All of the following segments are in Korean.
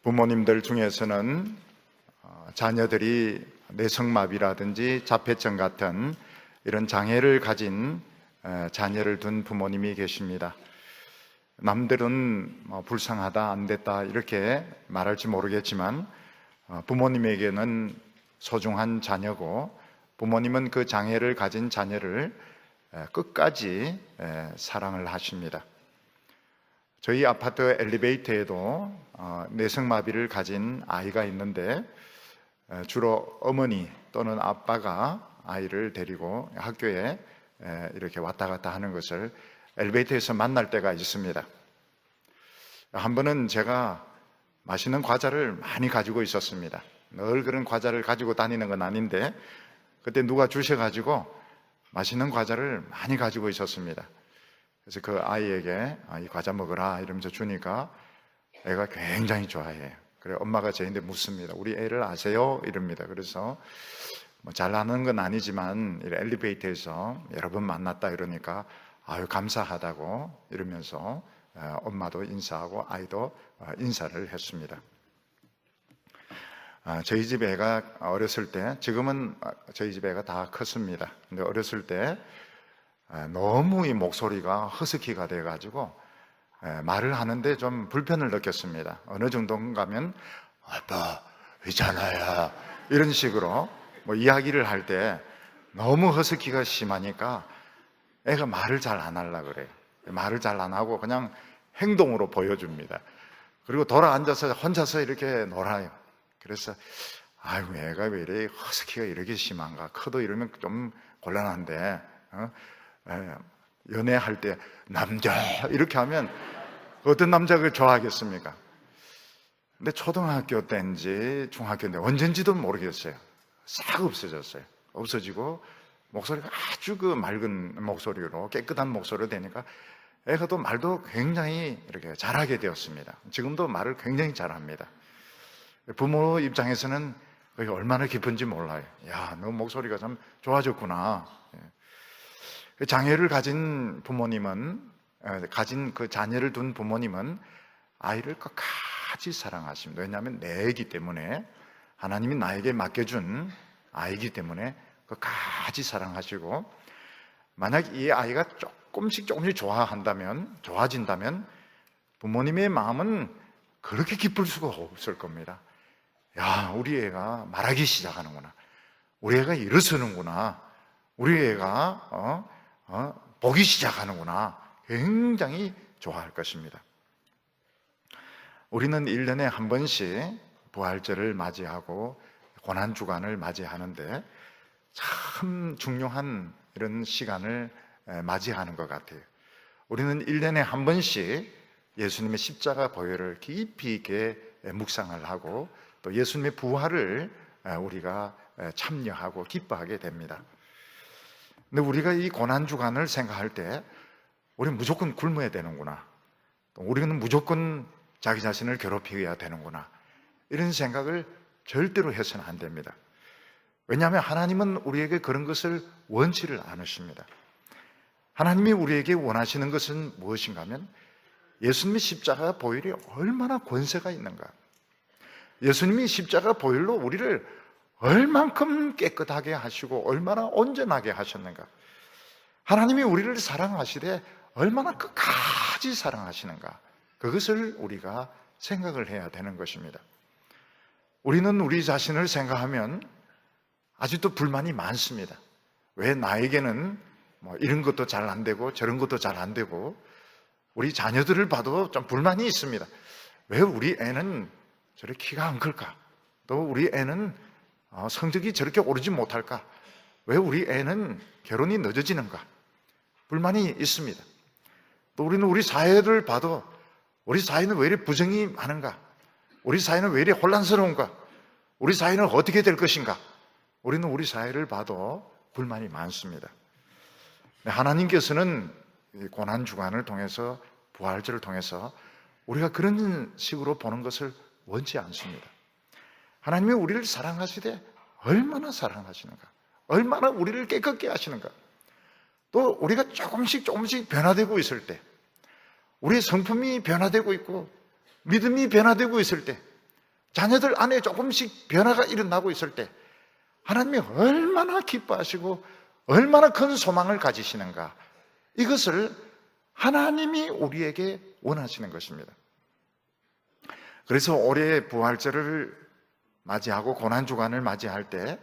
부모님들 중에서는 자녀들이 뇌성마비라든지 자폐증 같은 이런 장애를 가진 자녀를 둔 부모님이 계십니다. 남들은 불쌍하다, 안 됐다 이렇게 말할지 모르겠지만 부모님에게는 소중한 자녀고, 부모님은 그 장애를 가진 자녀를 끝까지 사랑을 하십니다. 저희 아파트 엘리베이터에도 뇌성마비를 가진 아이가 있는데 주로 어머니 또는 아빠가 아이를 데리고 학교에 이렇게 왔다 갔다 하는 것을 엘리베이터에서 만날 때가 있습니다. 한 번은 제가 맛있는 과자를 많이 가지고 있었습니다. 늘 그런 과자를 가지고 다니는 건 아닌데 그때 누가 주셔가지고 맛있는 과자를 많이 가지고 있었습니다. 그래서 그 아이에게 이 과자 먹어라 이러면서 주니까 애가 굉장히 좋아해요. 그래 엄마가 저한테 묻습니다. 우리 애를 아세요? 이럽니다. 그래서 잘 아는 건 아니지만 엘리베이터에서 여러 번 만났다 이러니까 아유 감사하다고 이러면서 엄마도 인사하고 아이도 인사를 했습니다. 저희 집 애가 어렸을 때, 지금은 저희 집 애가 다 컸습니다. 근데 어렸을 때 너무 이 목소리가 허스키가 돼가지고 말을 하는데 좀 불편을 느꼈습니다. 어느 정도인가 하면 아빠 있잖아요 이런 식으로 이야기를 할 때 너무 허스키가 심하니까 애가 말을 잘 안 하려고 그래요. 말을 잘 안 하고 그냥 행동으로 보여줍니다. 그리고 돌아 앉아서 혼자서 이렇게 놀아요. 그래서 아이고 애가 왜 이래 허스키가 이렇게 심한가, 커도 이러면 좀 곤란한데 연애할 때 남자 이렇게 하면 어떤 남자가 좋아하겠습니까? 근데 초등학교 때인지 중학교 때인지 언젠지도 모르겠어요. 싹 없어졌어요. 없어지고 목소리가 아주 그 맑은 목소리로, 깨끗한 목소리로 되니까 애가 또 말도 굉장히 이렇게 잘하게 되었습니다. 지금도 말을 굉장히 잘합니다. 부모 입장에서는 그게 얼마나 기쁜지 몰라요. 야, 너 목소리가 참 좋아졌구나. 장애를 가진 부모님은, 가진 그 자녀를 둔 부모님은 아이를 끝까지 사랑하십니다. 왜냐하면 내 애이기 때문에, 하나님이 나에게 맡겨준 아이기 때문에 끝까지 사랑하시고, 만약 이 아이가 조금씩 좋아진다면 부모님의 마음은 그렇게 기쁠 수가 없을 겁니다. 야, 우리 애가 말하기 시작하는구나. 우리 애가 일어서는구나. 우리 애가 보기 시작하는구나. 굉장히 좋아할 것입니다. 우리는 1년에 한 번씩 부활절을 맞이하고 고난주간을 맞이하는데 참 중요한 이런 시간을 맞이하는 것 같아요. 우리는 1년에 한 번씩 예수님의 십자가 보혈을 깊이 있게 묵상을 하고 또 예수님의 부활을 우리가 참여하고 기뻐하게 됩니다. 근데 우리가 이 고난주간을 생각할 때 우리는 무조건 굶어야 되는구나, 우리는 무조건 자기 자신을 괴롭혀야 되는구나, 이런 생각을 절대로 해서는 안 됩니다. 왜냐하면 하나님은 우리에게 그런 것을 원치를 않으십니다. 하나님이 우리에게 원하시는 것은 무엇인가 하면 예수님의 십자가 보혈이 얼마나 권세가 있는가, 예수님이 십자가 보혈로 우리를 얼만큼 깨끗하게 하시고 얼마나 온전하게 하셨는가, 하나님이 우리를 사랑하시되 얼마나 끝까지 사랑하시는가, 그것을 우리가 생각을 해야 되는 것입니다. 우리는 우리 자신을 생각하면 아직도 불만이 많습니다. 왜 나에게는 이런 것도 잘 안 되고 저런 것도 잘 안 되고, 우리 자녀들을 봐도 좀 불만이 있습니다. 왜 우리 애는 저렇게 키가 안 클까? 또 우리 애는 성적이 저렇게 오르지 못할까? 왜 우리 애는 결혼이 늦어지는가? 불만이 있습니다. 또 우리는 우리 사회를 봐도 우리 사회는 왜 이렇게 부정이 많은가? 우리 사회는 왜 이렇게 혼란스러운가? 우리 사회는 어떻게 될 것인가? 우리는 우리 사회를 봐도 불만이 많습니다. 하나님께서는 고난주간을 통해서, 부활절을 통해서 우리가 그런 식으로 보는 것을 원치 않습니다. 하나님이 우리를 사랑하시되 얼마나 사랑하시는가, 얼마나 우리를 깨끗게 하시는가. 또 우리가 조금씩 변화되고 있을 때, 우리의 성품이 변화되고 있고 믿음이 변화되고 있을 때, 자녀들 안에 조금씩 변화가 일어나고 있을 때 하나님이 얼마나 기뻐하시고 얼마나 큰 소망을 가지시는가, 이것을 하나님이 우리에게 원하시는 것입니다. 그래서 올해 부활절을 맞이하고 고난주간을 맞이할 때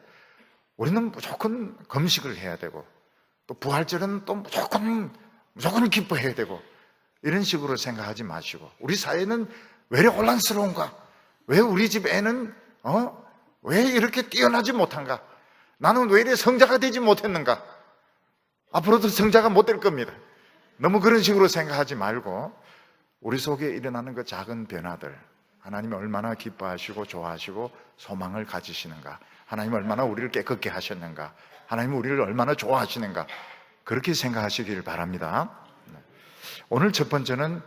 우리는 무조건 금식을 해야 되고, 또 부활절은 또 무조건 기뻐해야 되고, 이런 식으로 생각하지 마시고, 우리 사회는 왜 이렇게 혼란스러운가? 왜 우리 집 애는 왜 이렇게 뛰어나지 못한가? 나는 왜 이렇게 성자가 되지 못했는가? 앞으로도 성자가 못 될 겁니다. 너무 그런 식으로 생각하지 말고 우리 속에 일어나는 그 작은 변화들, 하나님이 얼마나 기뻐하시고 좋아하시고 소망을 가지시는가, 하나님이 얼마나 우리를 깨끗게 하셨는가, 하나님이 우리를 얼마나 좋아하시는가, 그렇게 생각하시길 바랍니다. 오늘 첫 번째는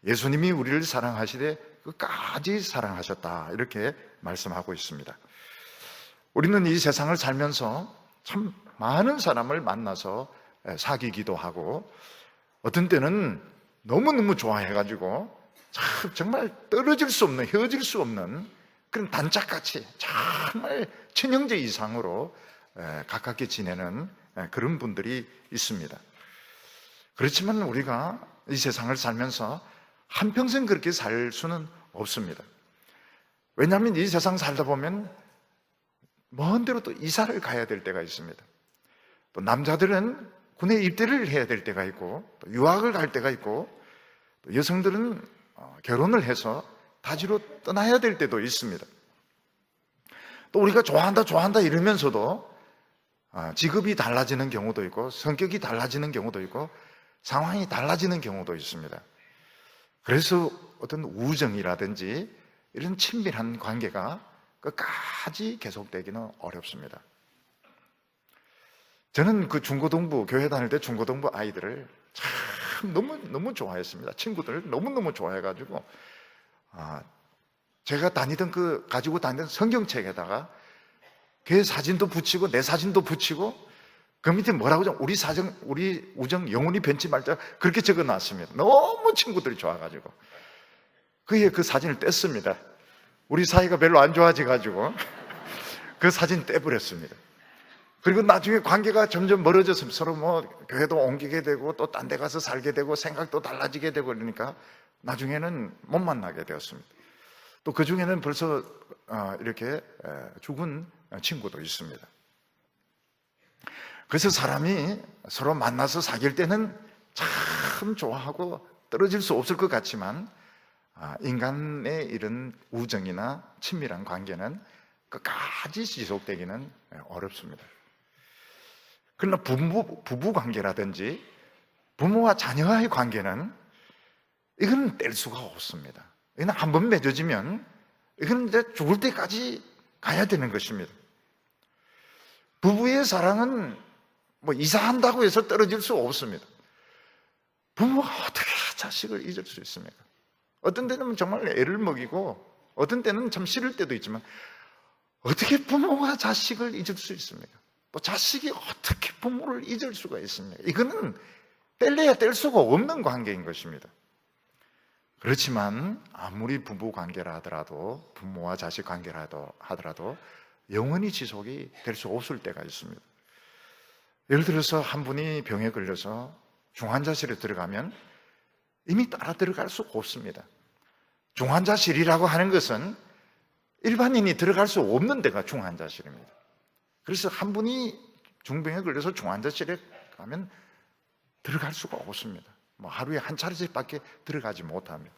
예수님이 우리를 사랑하시되 끝까지 사랑하셨다, 이렇게 말씀하고 있습니다. 우리는 이 세상을 살면서 참 많은 사람을 만나서 사귀기도 하고, 어떤 때는 너무너무 좋아해가지고 정말 떨어질 수 없는, 헤어질 수 없는 그런 단짝같이 정말 친형제 이상으로 가깝게 지내는 그런 분들이 있습니다. 그렇지만 우리가 이 세상을 살면서 한평생 그렇게 살 수는 없습니다. 왜냐하면 이 세상 살다 보면 먼 데로 또 이사를 가야 될 때가 있습니다. 또 남자들은 군에 입대를 해야 될 때가 있고, 또 유학을 갈 때가 있고, 또 여성들은 결혼을 해서 타지로 떠나야 될 때도 있습니다. 또 우리가 좋아한다 이러면서도 직업이 달라지는 경우도 있고, 성격이 달라지는 경우도 있고, 상황이 달라지는 경우도 있습니다. 그래서 어떤 우정이라든지 이런 친밀한 관계가 끝까지 계속되기는 어렵습니다. 저는 그 중고등부, 교회 다닐 때 중고등부 아이들을 참 너무 좋아했습니다. 친구들 너무너무 좋아해가지고, 제가 가지고 다니던 성경책에다가 걔 사진도 붙이고 내 사진도 붙이고, 그 밑에 뭐라고 좀 우리 우정 영원히 변치 말자, 그렇게 적어 놨습니다. 너무 친구들이 좋아가지고 그 사진을 뗐습니다. 우리 사이가 별로 안 좋아져가지고 그 사진 떼버렸습니다. 그리고 나중에 관계가 점점 멀어져서 서로 교회도 옮기게 되고 또 딴 데 가서 살게 되고 생각도 달라지게 되고, 그러니까 나중에는 못 만나게 되었습니다. 또 그 중에는 벌써 이렇게 죽은 친구도 있습니다. 그래서 사람이 서로 만나서 사귈 때는 참 좋아하고 떨어질 수 없을 것 같지만, 인간의 이런 우정이나 친밀한 관계는 끝까지 지속되기는 어렵습니다. 그러나 부부 관계라든지 부모와 자녀와의 관계는 이건 뗄 수가 없습니다. 이건 한번 맺어지면 이건 이제 죽을 때까지 가야 되는 것입니다. 부부의 사랑은 이사한다고 해서 떨어질 수 없습니다. 부모가 어떻게 자식을 잊을 수 있습니까? 어떤 때는 정말 애를 먹이고 어떤 때는 참 싫을 때도 있지만, 어떻게 부모가 자식을 잊을 수 있습니까? 또 자식이 어떻게 부모를 잊을 수가 있습니까? 이거는 뗄래야 뗄 수가 없는 관계인 것입니다. 그렇지만 아무리 부부 관계라 하더라도, 부모와 자식 관계라 하더라도 영원히 지속이 될 수 없을 때가 있습니다. 예를 들어서 한 분이 병에 걸려서 중환자실에 들어가면 이미 따라 들어갈 수가 없습니다. 중환자실이라고 하는 것은 일반인이 들어갈 수 없는 데가 중환자실입니다. 그래서 한 분이 중병에 걸려서 중환자실에 가면 들어갈 수가 없습니다. 하루에 한 차례씩밖에 들어가지 못합니다.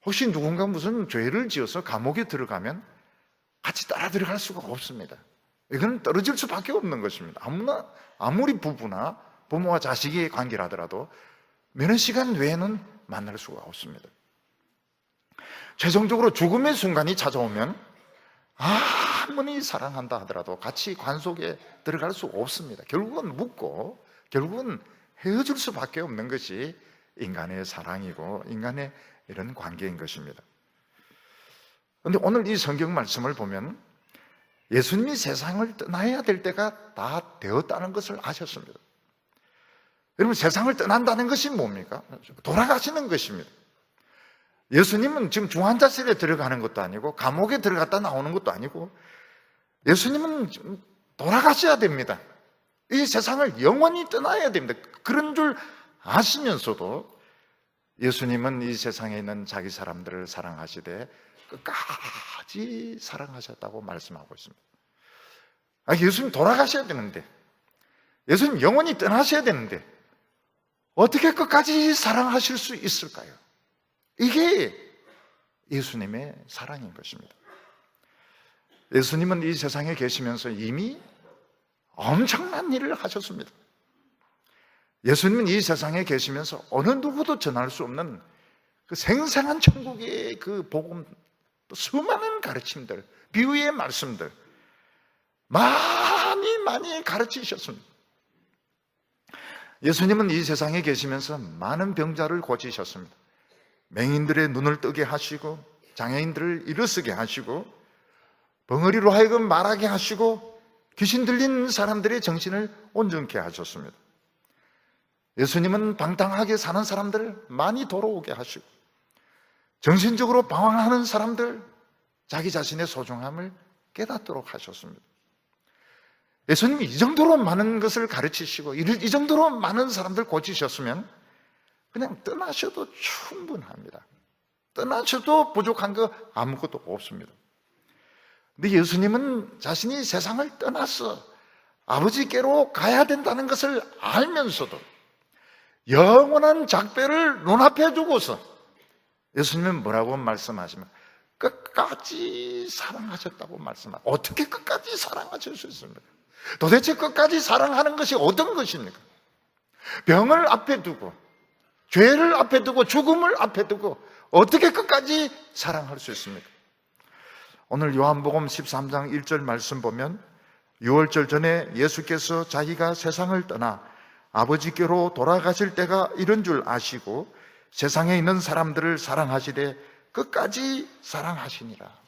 혹시 누군가 무슨 죄를 지어서 감옥에 들어가면 같이 따라 들어갈 수가 없습니다. 이건 떨어질 수밖에 없는 것입니다. 아무리 부부나 부모와 자식의 관계라더라도 몇몇 시간 외에는 만날 수가 없습니다. 최종적으로 죽음의 순간이 찾아오면 아무리 사랑한다 하더라도 같이 관속에 들어갈 수 없습니다. 결국은 묻고 결국은 헤어질 수밖에 없는 것이 인간의 사랑이고 인간의 이런 관계인 것입니다. 그런데 오늘 이 성경 말씀을 보면 예수님이 세상을 떠나야 될 때가 다 되었다는 것을 아셨습니다. 여러분, 세상을 떠난다는 것이 뭡니까? 돌아가시는 것입니다. 예수님은 지금 중환자실에 들어가는 것도 아니고 감옥에 들어갔다 나오는 것도 아니고 예수님은 지금 돌아가셔야 됩니다. 이 세상을 영원히 떠나야 됩니다. 그런 줄 아시면서도 예수님은 이 세상에 있는 자기 사람들을 사랑하시되 끝까지 사랑하셨다고 말씀하고 있습니다. 예수님 돌아가셔야 되는데, 예수님 영원히 떠나셔야 되는데 어떻게 끝까지 사랑하실 수 있을까요? 이게 예수님의 사랑인 것입니다. 예수님은 이 세상에 계시면서 이미 엄청난 일을 하셨습니다. 예수님은 이 세상에 계시면서 어느 누구도 전할 수 없는 그 생생한 천국의 그 복음, 또 수많은 가르침들, 비유의 말씀들 많이 가르치셨습니다. 예수님은 이 세상에 계시면서 많은 병자를 고치셨습니다. 맹인들의 눈을 뜨게 하시고 장애인들을 일어서게 하시고 벙어리로 하여금 말하게 하시고 귀신 들린 사람들의 정신을 온전케 하셨습니다. 예수님은 방탕하게 사는 사람들을 많이 돌아오게 하시고 정신적으로 방황하는 사람들 자기 자신의 소중함을 깨닫도록 하셨습니다. 예수님이 이 정도로 많은 것을 가르치시고 이 정도로 많은 사람들 고치셨으면 그냥 떠나셔도 충분합니다. 떠나셔도 부족한 거 아무것도 없습니다. 근데 예수님은 자신이 세상을 떠나서 아버지께로 가야 된다는 것을 알면서도 영원한 작별을 눈앞에 두고서 예수님은 뭐라고 말씀하시면 끝까지 사랑하셨다고 말씀하십니다. 어떻게 끝까지 사랑하실 수 있습니까? 도대체 끝까지 사랑하는 것이 어떤 것입니까? 병을 앞에 두고 죄를 앞에 두고 죽음을 앞에 두고 어떻게 끝까지 사랑할 수 있습니까? 오늘 요한복음 13장 1절 말씀 보면 유월절 전에 예수께서 자기가 세상을 떠나 아버지께로 돌아가실 때가 이런 줄 아시고 세상에 있는 사람들을 사랑하시되 끝까지 사랑하시니라.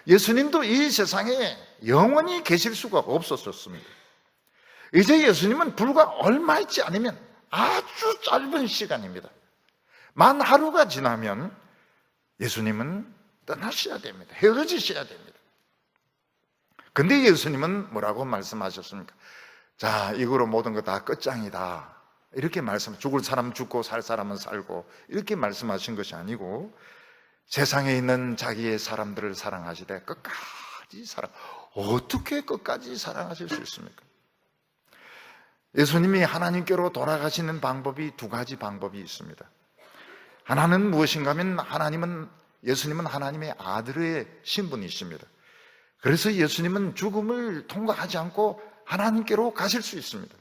예수님도 이 세상에 영원히 계실 수가 없었습니다. 이제 예수님은 불과 얼마 있지 않으면 아주 짧은 시간입니다. 만 하루가 지나면 예수님은 떠나셔야 됩니다. 헤어지셔야 됩니다. 근데 예수님은 뭐라고 말씀하셨습니까? 자, 이거로 모든 거 다 끝장이다. 이렇게 죽을 사람은 죽고 살 사람은 살고 이렇게 말씀하신 것이 아니고 세상에 있는 자기의 사람들을 사랑하시되 끝까지 어떻게 끝까지 사랑하실 수 있습니까? 예수님이 하나님께로 돌아가시는 방법이 두 가지 방법이 있습니다. 하나는 무엇인가 하면 예수님은 하나님의 아들의 신분이십니다. 그래서 예수님은 죽음을 통과하지 않고 하나님께로 가실 수 있습니다.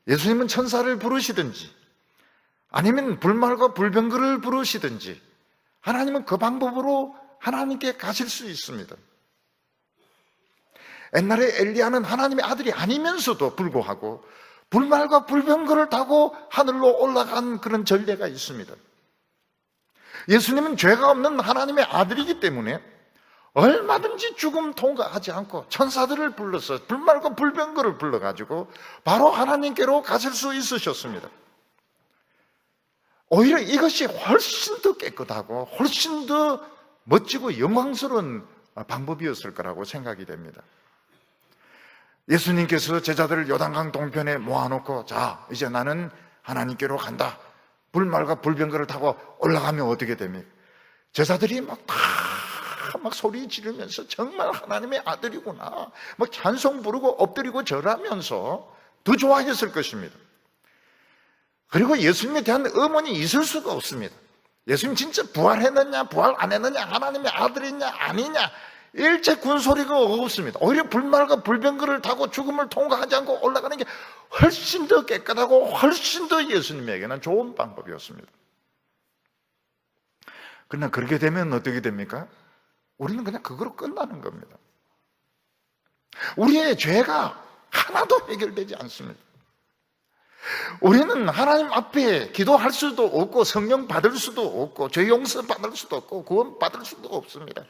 예수님은 천사를 부르시든지 아니면 불말과 불병거를 부르시든지 하나님은 그 방법으로 하나님께 가실 수 있습니다. 옛날에 엘리야는 하나님의 아들이 아니면서도 불구하고 불말과 불병거를 타고 하늘로 올라간 그런 전례가 있습니다. 예수님은 죄가 없는 하나님의 아들이기 때문에 얼마든지 죽음 통과하지 않고 천사들을 불러서 불말과 불병거를 불러가지고 바로 하나님께로 가실 수 있으셨습니다. 오히려 이것이 훨씬 더 깨끗하고 훨씬 더 멋지고 영광스러운 방법이었을 거라고 생각이 됩니다. 예수님께서 제자들을 요단강 동편에 모아놓고 자, 이제 나는 하나님께로 간다. 불말과 불병거를 타고 올라가면 어떻게 됩니까? 제자들이 막 소리 지르면서 정말 하나님의 아들이구나 막 찬송 부르고 엎드리고 절하면서 더 좋아했을 것입니다. 그리고 예수님에 대한 의문이 있을 수가 없습니다. 예수님 진짜 부활했느냐 부활 안 했느냐 하나님의 아들이냐 아니냐 일체 군소리가 없습니다. 오히려 불말과 불병거를 타고 죽음을 통과하지 않고 올라가는 게 훨씬 더 깨끗하고 훨씬 더 예수님에게는 좋은 방법이었습니다. 그러나 그렇게 되면 어떻게 됩니까? 우리는 그냥 그거로 끝나는 겁니다. 우리의 죄가 하나도 해결되지 않습니다. 우리는 하나님 앞에 기도할 수도 없고 성령 받을 수도 없고 죄 용서 받을 수도 없고 구원 받을 수도 없습니다.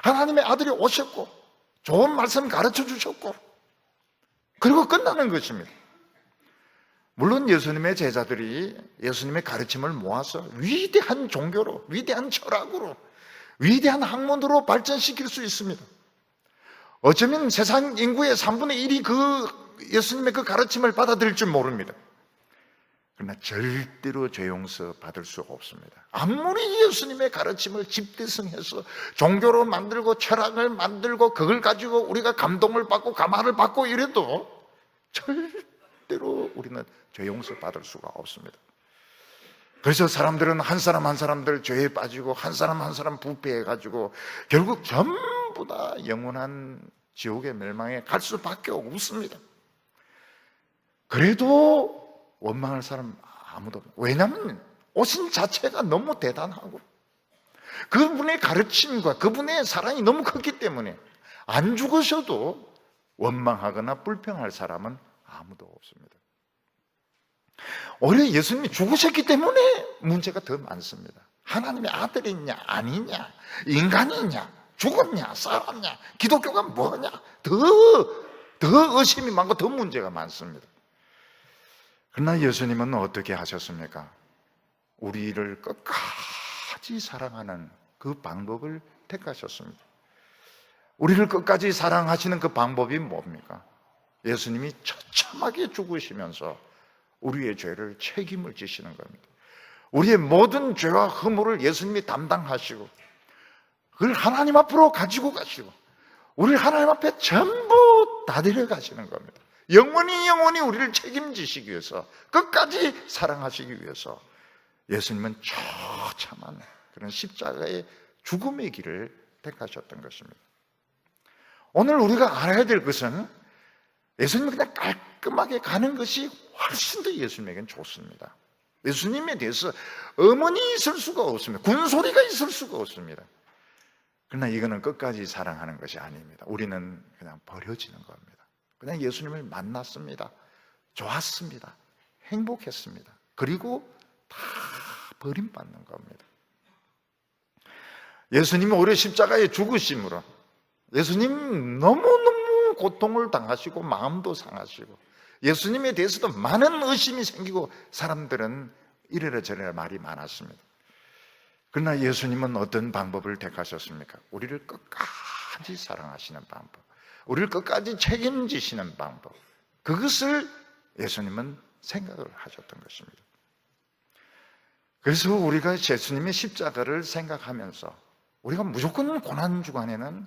하나님의 아들이 오셨고 좋은 말씀 가르쳐 주셨고 그리고 끝나는 것입니다. 물론 예수님의 제자들이 예수님의 가르침을 모아서 위대한 종교로, 위대한 철학으로, 위대한 학문으로 발전시킬 수 있습니다. 어쩌면 세상 인구의 3분의 1이 예수님의 그 가르침을 받아들일 줄 모릅니다. 그러나 절대로 죄 용서 받을 수가 없습니다. 아무리 예수님의 가르침을 집대성해서 종교로 만들고 철학을 만들고 그걸 가지고 우리가 감동을 받고 감화를 받고 이래도 절대로 우리는 죄 용서 받을 수가 없습니다. 그래서 사람들은 한 사람 한 사람들 죄에 빠지고 한 사람 한 사람 부패해가지고 결국 전부 다 영원한 지옥의 멸망에 갈 수밖에 없습니다. 그래도 원망할 사람 아무도 없어요. 왜냐하면 오신 자체가 너무 대단하고 그분의 가르침과 그분의 사랑이 너무 컸기 때문에 안 죽으셔도 원망하거나 불평할 사람은 아무도 없습니다. 오히려 예수님이 죽으셨기 때문에 문제가 더 많습니다. 하나님의 아들이냐 아니냐, 인간이냐, 죽었냐 살았냐, 기독교가 뭐냐, 더 의심이 많고 더 문제가 많습니다. 그러나 예수님은 어떻게 하셨습니까? 우리를 끝까지 사랑하는 그 방법을 택하셨습니다. 우리를 끝까지 사랑하시는 그 방법이 뭡니까? 예수님이 처참하게 죽으시면서 우리의 죄를 책임을 지시는 겁니다. 우리의 모든 죄와 허물을 예수님이 담당하시고 그걸 하나님 앞으로 가지고 가시고 우리를 하나님 앞에 전부 다 데려가시는 겁니다. 영원히 우리를 책임지시기 위해서 끝까지 사랑하시기 위해서 예수님은 처참한 그런 십자가의 죽음의 길을 택하셨던 것입니다. 오늘 우리가 알아야 될 것은 예수님이 그냥 깔끔하게 가는 것이 훨씬 더 예수님에게는 좋습니다. 예수님에 대해서 음원이 있을 수가 없습니다. 군소리가 있을 수가 없습니다. 그러나 이거는 끝까지 사랑하는 것이 아닙니다. 우리는 그냥 버려지는 겁니다. 그냥 예수님을 만났습니다. 좋았습니다. 행복했습니다. 그리고 다 버림받는 겁니다. 예수님은 오히려 십자가에 죽으심으로 예수님 너무너무 고통을 당하시고 마음도 상하시고 예수님에 대해서도 많은 의심이 생기고 사람들은 이래라 저래라 말이 많았습니다. 그러나 예수님은 어떤 방법을 택하셨습니까? 우리를 끝까지 사랑하시는 방법, 우리를 끝까지 책임지시는 방법, 그것을 예수님은 생각을 하셨던 것입니다. 그래서 우리가 예수님의 십자가를 생각하면서 우리가 무조건 고난주간에는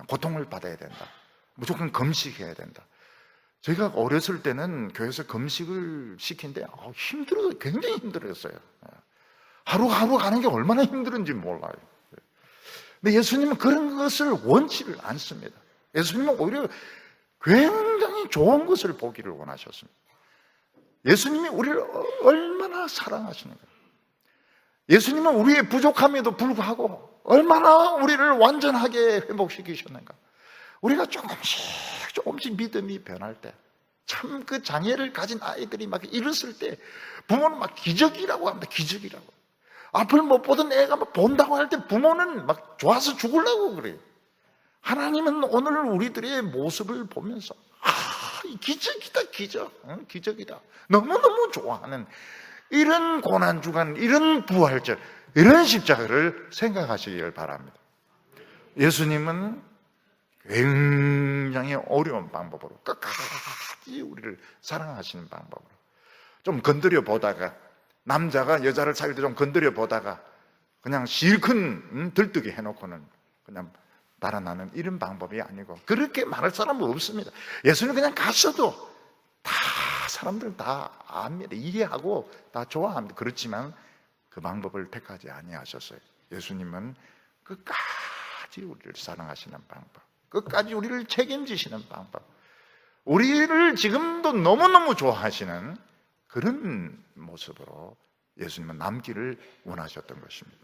고통을 받아야 된다, 무조건 금식해야 된다. 저희가 어렸을 때는 교회에서 금식을 시키는데 굉장히 힘들었어요. 하루하루 가는 게 얼마나 힘들은지 몰라요. 근데 예수님은 그런 것을 원치를 않습니다. 예수님은 오히려 굉장히 좋은 것을 보기를 원하셨습니다. 예수님이 우리를 얼마나 사랑하시는가. 예수님은 우리의 부족함에도 불구하고 얼마나 우리를 완전하게 회복시키셨는가. 우리가 조금씩 믿음이 변할 때, 참 그 장애를 가진 아이들이 막 일었을 때 부모는 막 기적이라고 합니다. 기적이라고. 앞을 못 보던 애가 막 본다고 할 때 부모는 막 좋아서 죽으려고 그래요. 하나님은 오늘 우리들의 모습을 보면서 기적이다, 기적. 기적이다. 너무너무 좋아하는 이런 고난주간, 이런 부활절, 이런 십자가를 생각하시길 바랍니다. 예수님은 굉장히 어려운 방법으로 끝까지 우리를 사랑하시는 방법으로 좀 건드려 보다가, 남자가 여자를 사귈 때 좀 건드려 보다가 그냥 실컷 들뜨게 해놓고는 그냥 달아나는 이런 방법이 아니고, 그렇게 말할 사람은 없습니다. 예수님 그냥 가셔도 다 사람들 다 압니다. 이해하고 다 좋아합니다. 그렇지만 그 방법을 택하지 아니하셨어요. 예수님은 끝까지 우리를 사랑하시는 방법, 끝까지 우리를 책임지시는 방법, 우리를 지금도 너무너무 좋아하시는 그런 모습으로 예수님은 남기를 원하셨던 것입니다.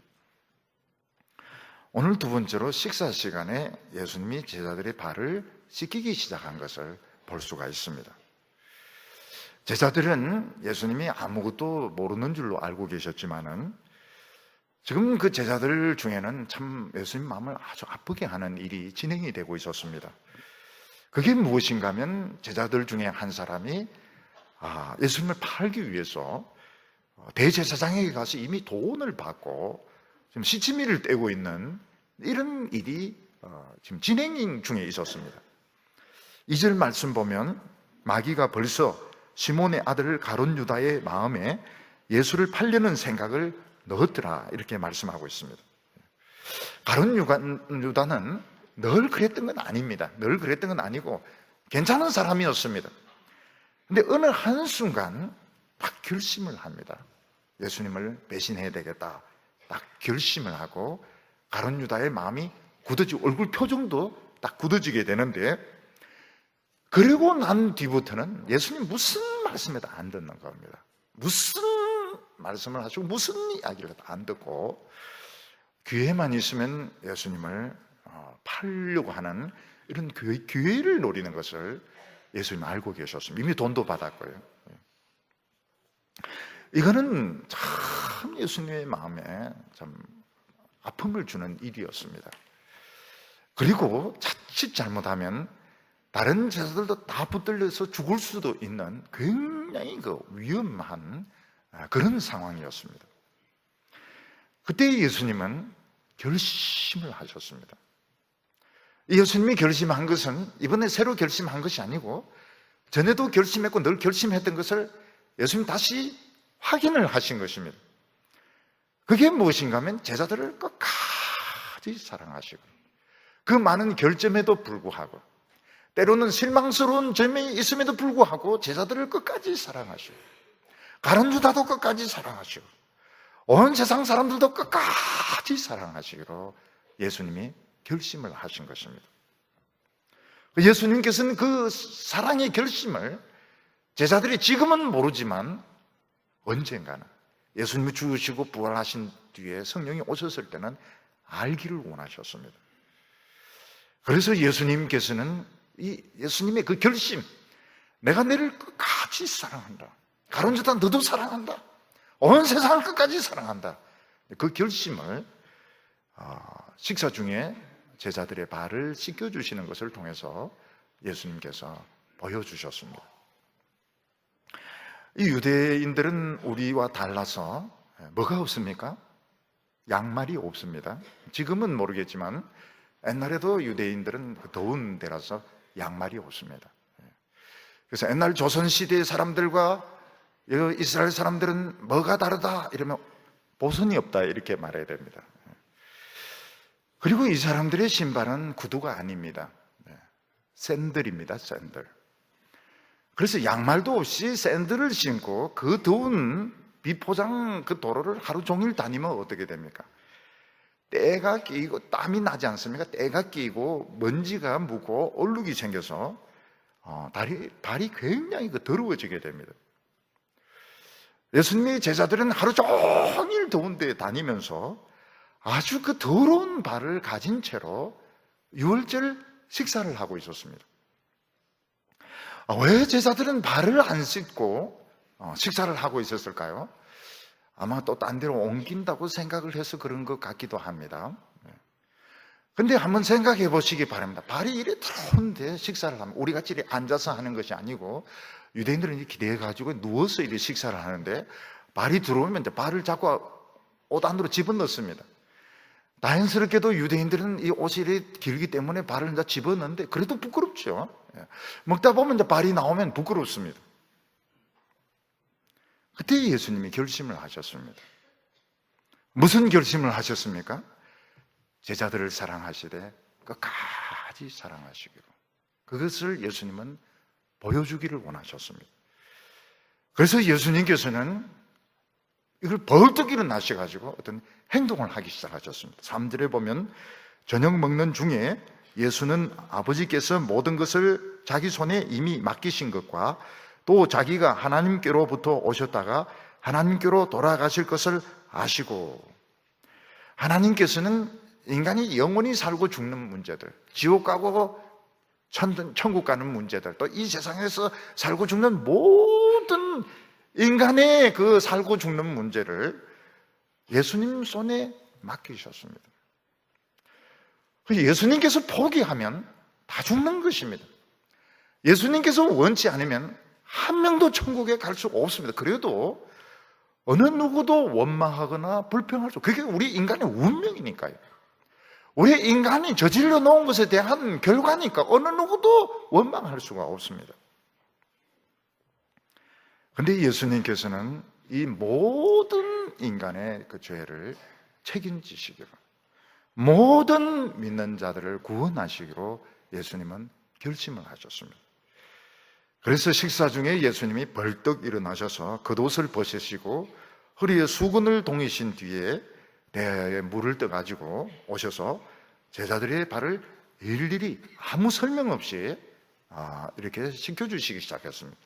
오늘 두 번째로 식사 시간에 예수님이 제자들의 발을 씻기기 시작한 것을 볼 수가 있습니다. 제자들은 예수님이 아무것도 모르는 줄로 알고 계셨지만은 지금 그 제자들 중에는 참 예수님 마음을 아주 아프게 하는 일이 진행이 되고 있었습니다. 그게 무엇인가 하면 제자들 중에 한 사람이 예수님을 팔기 위해서 대제사장에게 가서 이미 돈을 받고 지금 시치미를 떼고 있는 이런 일이 지금 진행 중에 있었습니다. 2절 말씀 보면 마귀가 벌써 시몬의 아들 가룟 유다의 마음에 예수를 팔려는 생각을 넣었더라, 이렇게 말씀하고 있습니다. 가룟 유다는 늘 그랬던 건 아닙니다. 늘 그랬던 건 아니고 괜찮은 사람이었습니다. 근데 어느 한순간 딱 결심을 합니다. 예수님을 배신해야 되겠다, 딱 결심을 하고 가룟 유다의 마음이 굳어지고 얼굴 표정도 딱 굳어지게 되는데, 그리고 난 뒤부터는 예수님 무슨 말씀에도 안 듣는 겁니다. 무슨 말씀을 하시고 무슨 이야기를 안 듣고 기회만 있으면 예수님을 팔려고 하는 이런 기회를 노리는 것을 예수님 알고 계셨습니다. 이미 돈도 받았고요. 이거는 참 예수님의 마음에 참 아픔을 주는 일이었습니다. 그리고 자칫 잘못하면 다른 제자들도 다 붙들려서 죽을 수도 있는 굉장히 위험한 그런 상황이었습니다. 그때 예수님은 결심을 하셨습니다. 예수님이 결심한 것은 이번에 새로 결심한 것이 아니고 전에도 결심했고 늘 결심했던 것을 예수님 다시 확인을 하신 것입니다. 그게 무엇인가 하면 제자들을 끝까지 사랑하시고 그 많은 결점에도 불구하고 때로는 실망스러운 점이 있음에도 불구하고 제자들을 끝까지 사랑하시고 가룟 유다도 끝까지 사랑하시고 온 세상 사람들도 끝까지 사랑하시기로 예수님이 결심을 하신 것입니다. 예수님께서는 그 사랑의 결심을 제자들이 지금은 모르지만 언젠가는 예수님이 죽으시고 부활하신 뒤에 성령이 오셨을 때는 알기를 원하셨습니다. 그래서 예수님께서는 예수님의 그 결심, 내가 너를 끝까지 사랑한다, 가룟 유다 너도 사랑한다, 온 세상을 끝까지 사랑한다, 그 결심을 식사 중에 제자들의 발을 씻겨주시는 것을 통해서 예수님께서 보여주셨습니다. 이 유대인들은 우리와 달라서 뭐가 없습니까? 양말이 없습니다. 지금은 모르겠지만 옛날에도 유대인들은 더운 데라서 양말이 없습니다. 그래서 옛날 조선시대의 사람들과 이스라엘 사람들은 뭐가 다르다 이러면 보선이 없다 이렇게 말해야 됩니다. 그리고 이 사람들의 신발은 구두가 아닙니다. 샌들입니다. 샌들. 그래서 양말도 없이 샌들을 신고 그 더운 비포장 그 도로를 하루 종일 다니면 어떻게 됩니까? 때가 끼고 땀이 나지 않습니까? 때가 끼고 먼지가 묻고 얼룩이 생겨서 발이 굉장히 더러워지게 됩니다. 예수님의 제자들은 하루 종일 더운 데 다니면서 아주 그 더러운 발을 가진 채로 유월절 식사를 하고 있었습니다. 왜 제자들은 발을 안 씻고 식사를 하고 있었을까요? 아마 또 딴 데로 옮긴다고 생각을 해서 그런 것 같기도 합니다. 근데 한번 생각해 보시기 바랍니다. 발이 이래 더운데 식사를 하면 우리 같이 이렇게 앉아서 하는 것이 아니고 유대인들은 이렇게 기대가지고 누워서 이렇게 식사를 하는데 발이 들어오면 이제 발을 자꾸 옷 안으로 집어넣습니다. 자연스럽게도 유대인들은 이 옷이 이렇게 길기 때문에 발을 이제 집어넣는데 그래도 부끄럽죠. 먹다 보면 이제 발이 나오면 부끄럽습니다. 그때 예수님이 결심을 하셨습니다. 무슨 결심을 하셨습니까? 제자들을 사랑하시되 끝까지 사랑하시기로. 그것을 예수님은 보여주기를 원하셨습니다. 그래서 예수님께서는 이걸 벌떡 일어나셔가지고 어떤 행동을 하기 시작하셨습니다. 3절에 보면 저녁 먹는 중에 예수는 아버지께서 모든 것을 자기 손에 이미 맡기신 것과 또 자기가 하나님께로부터 오셨다가 하나님께로 돌아가실 것을 아시고, 하나님께서는 인간이 영원히 살고 죽는 문제들, 지옥 가고 천국 가는 문제들, 또 이 세상에서 살고 죽는 모든 인간의 그 살고 죽는 문제를 예수님 손에 맡기셨습니다. 예수님께서 포기하면 다 죽는 것입니다. 예수님께서 원치 않으면 한 명도 천국에 갈 수가 없습니다. 그래도 어느 누구도 원망하거나 불평할 수, 그게 우리 인간의 운명이니까요. 우리 인간이 저질러 놓은 것에 대한 결과니까 어느 누구도 원망할 수가 없습니다. 그런데 예수님께서는 이 모든 인간의 그 죄를 책임지시기로, 모든 믿는 자들을 구원하시기로 예수님은 결심을 하셨습니다. 그래서 식사 중에 예수님이 벌떡 일어나셔서 겉옷을 벗으시고 허리에 수건을 동이신 뒤에 대야에 물을 떠가지고 오셔서 제자들의 발을 일일이 아무 설명 없이 이렇게 씻겨주시기 시작했습니다.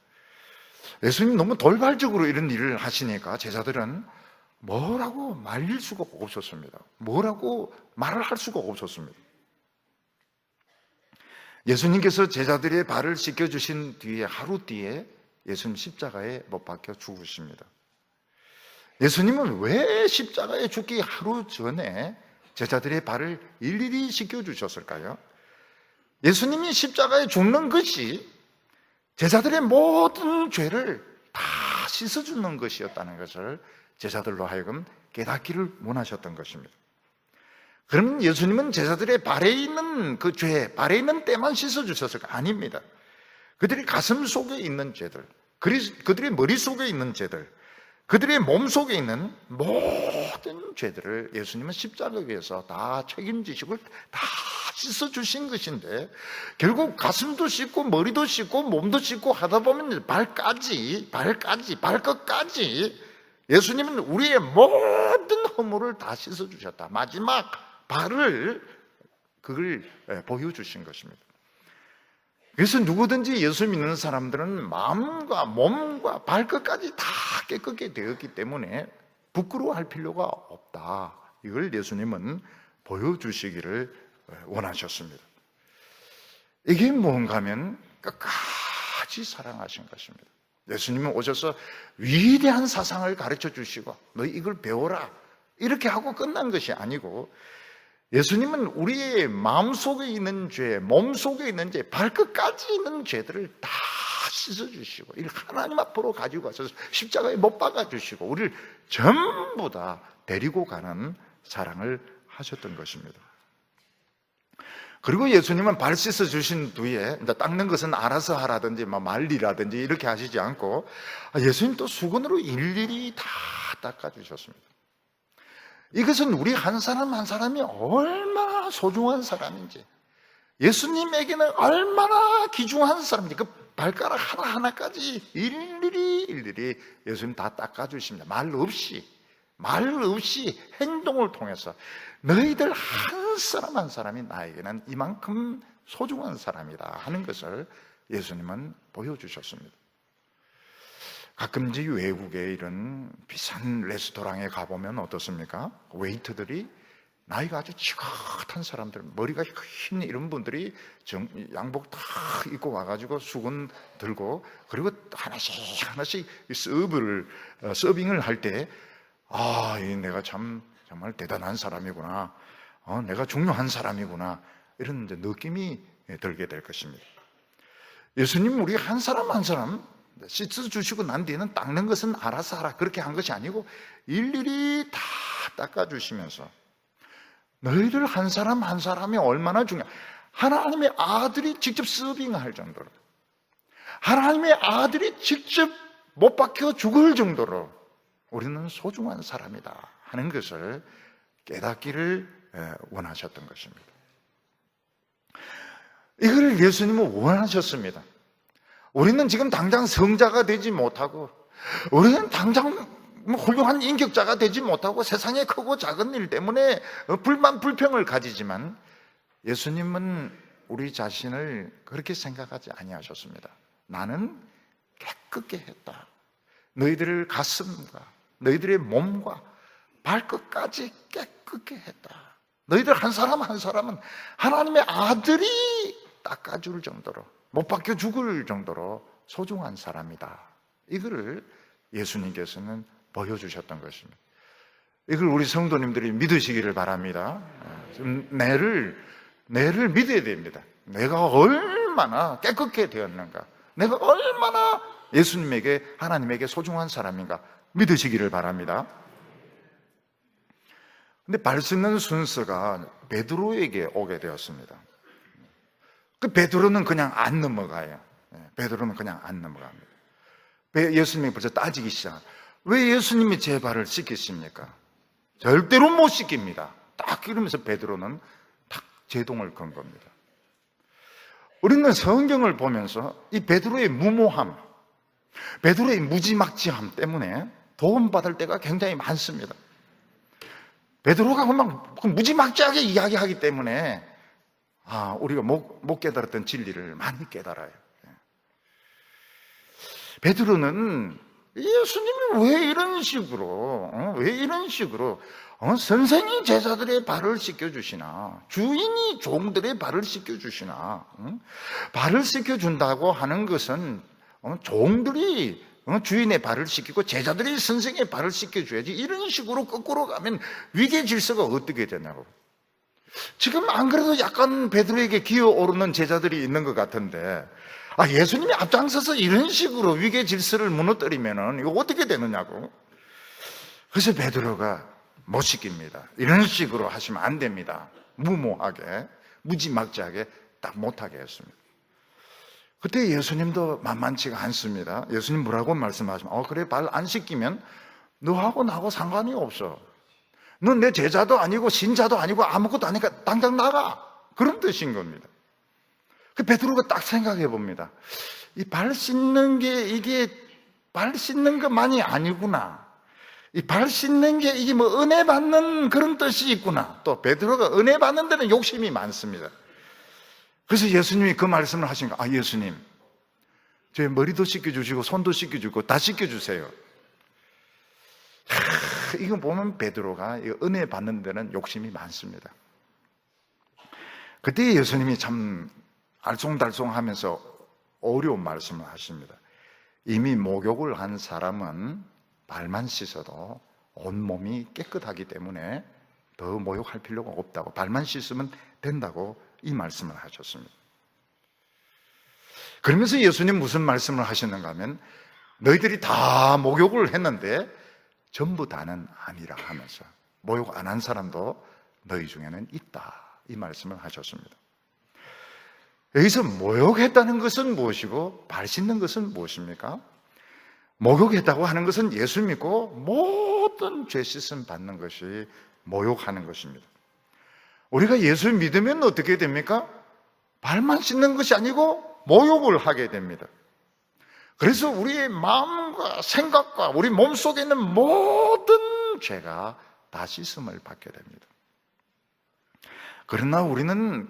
예수님 너무 돌발적으로 이런 일을 하시니까 제자들은 뭐라고 말릴 수가 없었습니다. 뭐라고 말을 할 수가 없었습니다. 예수님께서 제자들의 발을 씻겨주신 뒤에 하루 뒤에 예수님 십자가에 못 박혀 죽으십니다. 예수님은 왜 십자가에 죽기 하루 전에 제자들의 발을 일일이 씻겨주셨을까요? 예수님이 십자가에 죽는 것이 제자들의 모든 죄를 다 씻어주는 것이었다는 것을 제자들로 하여금 깨닫기를 원하셨던 것입니다. 그러면 예수님은 제자들의 발에 있는 그 죄, 발에 있는 때만 씻어주셨을까? 아닙니다. 그들의 가슴 속에 있는 죄들, 그들의 머릿속에 있는 죄들, 그들의 몸속에 있는 모든 죄들을 예수님은 십자가에서 다 책임지시고 다 씻어주신 것인데, 결국 가슴도 씻고 머리도 씻고 몸도 씻고 하다 보면 발끝까지 예수님은 우리의 모든 허물을 다 씻어주셨다. 마지막 발을 그걸 보여주신 것입니다. 그래서 누구든지 예수 믿는 사람들은 마음과 몸과 발끝까지 다 깨끗게 되었기 때문에 부끄러워할 필요가 없다. 이걸 예수님은 보여주시기를 원하셨습니다. 이게 뭔가 하면 끝까지 사랑하신 것입니다. 예수님은 오셔서 위대한 사상을 가르쳐 주시고 너희 이걸 배워라 이렇게 하고 끝난 것이 아니고, 예수님은 우리의 마음속에 있는 죄, 몸속에 있는 죄, 발끝까지 있는 죄들을 다 씻어주시고 이를 하나님 앞으로 가지고 가셔서 십자가에 못 박아주시고 우리를 전부 다 데리고 가는 사랑을 하셨던 것입니다. 그리고 예수님은 발 씻어주신 뒤에 이제 닦는 것은 알아서 하라든지 말리라든지 이렇게 하시지 않고 예수님 또 수건으로 일일이 다 닦아주셨습니다. 이것은 우리 한 사람 한 사람이 얼마나 소중한 사람인지, 예수님에게는 얼마나 귀중한 사람인지 그 발가락 하나하나까지 일일이 예수님 다 닦아주십니다. 말 없이 행동을 통해서 너희들 한 사람 한 사람이 나에게는 이만큼 소중한 사람이다 하는 것을 예수님은 보여주셨습니다. 가끔씩 외국에 이런 비싼 레스토랑에 가보면 어떻습니까? 웨이터들이 나이가 아주 지긋한 사람들, 머리가 흰 이런 분들이 양복 다 입고 와가지고 수건 들고, 그리고 하나씩 서빙을 할 때 내가 정말 대단한 사람이구나, 내가 중요한 사람이구나, 이런 느낌이 들게 될 것입니다. 예수님 우리 한 사람 한 사람 씻어주시고 난 뒤에는 닦는 것은 알아서 하라 그렇게 한 것이 아니고 일일이 다 닦아주시면서 너희들 한 사람 한 사람이 얼마나 하나님의 아들이 직접 서빙할 정도로, 하나님의 아들이 직접 못 박혀 죽을 정도로 우리는 소중한 사람이다 하는 것을 깨닫기를 원하셨던 것입니다. 이걸 예수님은 원하셨습니다. 우리는 지금 당장 성자가 되지 못하고, 우리는 당장 훌륭한 인격자가 되지 못하고 세상의 크고 작은 일 때문에 불만 불평을 가지지만, 예수님은 우리 자신을 그렇게 생각하지 아니하셨습니다. 나는 깨끗게 했다. 너희들의 가슴과 너희들의 몸과 발끝까지 깨끗게 했다. 너희들 한 사람 한 사람은 하나님의 아들이 닦아줄 정도로, 못 박혀 죽을 정도로 소중한 사람이다. 이거를 예수님께서는 보여주셨던 것입니다. 이걸 우리 성도님들이 믿으시기를 바랍니다. 내를 믿어야 됩니다. 내가 얼마나 깨끗게 되었는가, 내가 얼마나 예수님에게, 하나님에게 소중한 사람인가 믿으시기를 바랍니다. 근데 발 씻는 순서가 베드로에게 오게 되었습니다. 그 베드로는 그냥 안 넘어가요. 베드로는 그냥 안 넘어갑니다. 예수님이 벌써 따지기 시작. 왜 예수님이 제 발을 씻기십니까? 절대로 못 씻깁니다. 딱 이러면서 베드로는 딱 제동을 건 겁니다. 우리는 성경을 보면서 이 베드로의 무모함, 베드로의 무지막지함 때문에 도움받을 때가 굉장히 많습니다. 베드로가 막 무지막지하게 이야기하기 때문에 우리가 못 깨달았던 진리를 많이 깨달아요. 베드로는 예수님이 왜 이런 식으로 선생이 제자들의 발을 씻겨주시나, 주인이 종들의 발을 씻겨주시나, 발을 씻겨준다고 하는 것은 종들이 주인의 발을 씻기고 제자들이 선생의 발을 씻겨줘야지, 이런 식으로 거꾸로 가면 위계 질서가 어떻게 되냐고. 지금 안 그래도 약간 베드로에게 기어오르는 제자들이 있는 것 같은데, 예수님이 앞장서서 이런 식으로 위계 질서를 무너뜨리면 이거 어떻게 되느냐고. 그래서 베드로가 못 씻깁니다. 이런 식으로 하시면 안 됩니다. 무모하게, 무지막지하게 딱 못하게 했습니다. 그때 예수님도 만만치가 않습니다. 예수님 뭐라고 말씀하시면, 그래, 발 안 씻기면 너하고 나하고 상관이 없어. 넌 내 제자도 아니고 신자도 아니고 아무것도 아니니까 당장 나가. 그런 뜻인 겁니다. 그 베드로가 딱 생각해 봅니다. 이 발 씻는 게 이게 발 씻는 것만이 아니구나. 이 발 씻는 게 이게 뭐 은혜 받는 그런 뜻이 있구나. 또 베드로가 은혜 받는 데는 욕심이 많습니다. 그래서 예수님이 그 말씀을 하신 거, 예수님, 제 머리도 씻겨주시고 손도 씻겨주고 다 씻겨주세요. 이거 보면 베드로가 은혜 받는 데는 욕심이 많습니다. 그때 예수님이 참 알쏭달쏭하면서 어려운 말씀을 하십니다. 이미 목욕을 한 사람은 발만 씻어도 온몸이 깨끗하기 때문에 더 목욕할 필요가 없다고, 발만 씻으면 된다고 이 말씀을 하셨습니다. 그러면서 예수님 무슨 말씀을 하셨는가 하면, 너희들이 다 목욕을 했는데 전부 다는 아니라 하면서, 목욕 안 한 사람도 너희 중에는 있다, 이 말씀을 하셨습니다. 여기서 목욕했다는 것은 무엇이고 발 씻는 것은 무엇입니까? 목욕했다고 하는 것은 예수 믿고 모든 죄 씻음 받는 것이 목욕하는 것입니다. 우리가 예수 믿으면 어떻게 됩니까? 발만 씻는 것이 아니고 목욕을 하게 됩니다. 그래서 우리의 마음과 생각과 우리 몸속에 있는 모든 죄가 다 씻음을 받게 됩니다. 그러나 우리는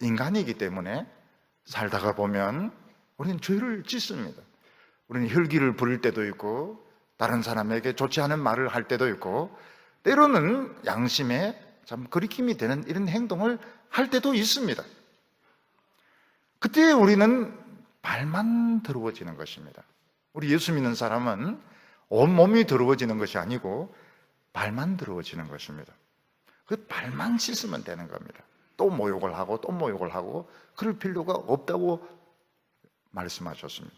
인간이기 때문에 살다가 보면 우리는 죄를 짓습니다. 우리는 혈기를 부릴 때도 있고, 다른 사람에게 좋지 않은 말을 할 때도 있고, 때로는 양심에 참 거리낌이 되는 이런 행동을 할 때도 있습니다. 그때 우리는 발만 더러워지는 것입니다. 우리 예수 믿는 사람은 온몸이 더러워지는 것이 아니고 발만 더러워지는 것입니다. 그 발만 씻으면 되는 겁니다. 또 목욕을 하고 또 목욕을 하고 그럴 필요가 없다고 말씀하셨습니다.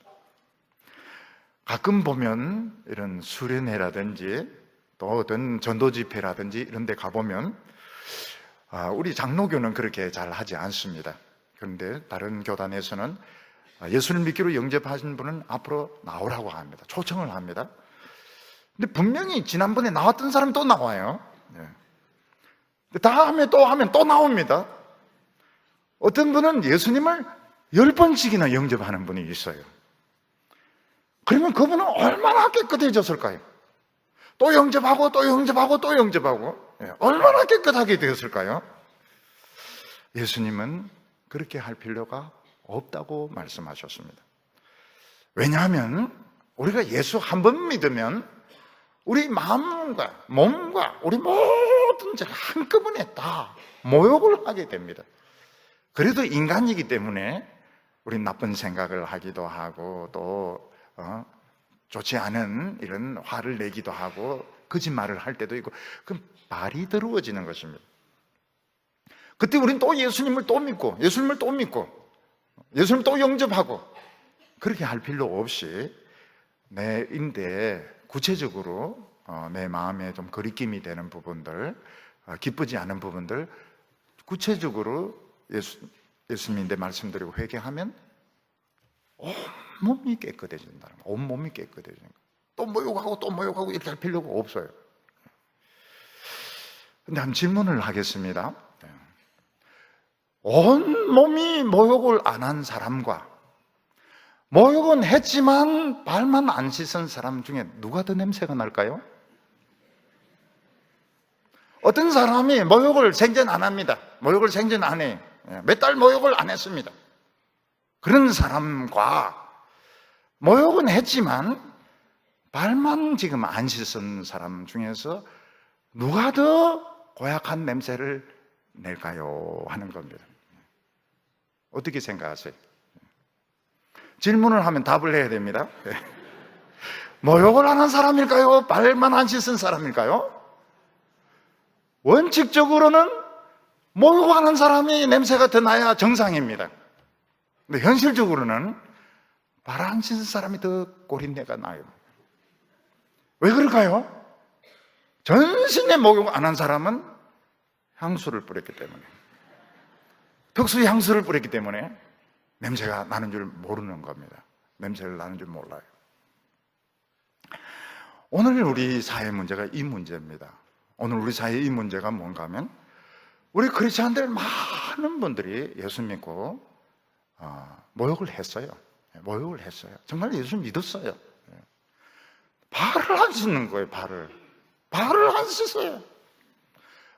가끔 보면 이런 수련회라든지 또 어떤 전도 집회라든지 이런 데 가보면 우리 장로교는 그렇게 잘 하지 않습니다. 그런데 다른 교단에서는 예수를 믿기로 영접하신 분은 앞으로 나오라고 합니다. 초청을 합니다. 근데 분명히 지난번에 나왔던 사람이 또 나와요. 다음에 또 하면 또 나옵니다. 어떤 분은 예수님을 10번씩이나 영접하는 분이 있어요. 그러면 그분은 얼마나 깨끗해졌을까요? 또 영접하고 또 영접하고 또 영접하고 얼마나 깨끗하게 되었을까요? 예수님은 그렇게 할 필요가 없다고 말씀하셨습니다. 왜냐하면 우리가 예수 한 번 믿으면 우리 마음과 몸과 우리 모든 죄가 한꺼번에 다 모욕을 하게 됩니다. 그래도 인간이기 때문에 우리 나쁜 생각을 하기도 하고 또 좋지 않은 이런 화를 내기도 하고 거짓말을 할 때도 있고, 그럼 발이 더러워지는 것입니다. 그때 우리는 또 예수님을 또 믿고 예수님을 또 믿고 예수님을 또 영접하고 그렇게 할 필요 없이 내인데 구체적으로 내 마음에 좀 거리낌이 되는 부분들, 기쁘지 않은 부분들 구체적으로 예수님 내 말씀드리고 회개하면 온몸이 깨끗해진다는 거. 온몸이 깨끗해지는 거. 또 모욕하고 이렇게 할 필요가 없어요. 근데 한 질문을 하겠습니다. 온몸이 모욕을 안 한 사람과 모욕은 했지만 발만 안 씻은 사람 중에 누가 더 냄새가 날까요? 어떤 사람이 모욕을 생전 안 합니다. 모욕을 생전 안 해요. 몇 달 모욕을 안 했습니다. 그런 사람과 모욕은 했지만 발만 지금 안 씻은 사람 중에서 누가 더 고약한 냄새를 낼까요? 하는 겁니다. 어떻게 생각하세요? 질문을 하면 답을 해야 됩니다. 모욕을 안 한 사람일까요? 발만 안 씻은 사람일까요? 원칙적으로는 모욕 안 한 사람이 냄새가 더 나야 정상입니다. 근데 현실적으로는 발 안 씻은 사람이 더 꼬린내가 나요. 왜 그럴까요? 전신에 목욕 안 한 사람은 향수를 뿌렸기 때문에, 특수 향수를 뿌렸기 때문에 냄새가 나는 줄 모르는 겁니다. 냄새를 나는 줄 몰라요. 오늘 우리 사회 문제가 이 문제입니다. 오늘 우리 사회의 이 문제가 뭔가 하면 우리 크리스찬들 많은 분들이 예수 믿고 모욕을 했어요. 모욕을 했어요. 정말 예수 믿었어요. 발을 안 씻는 거예요. 발을 안 씻어요.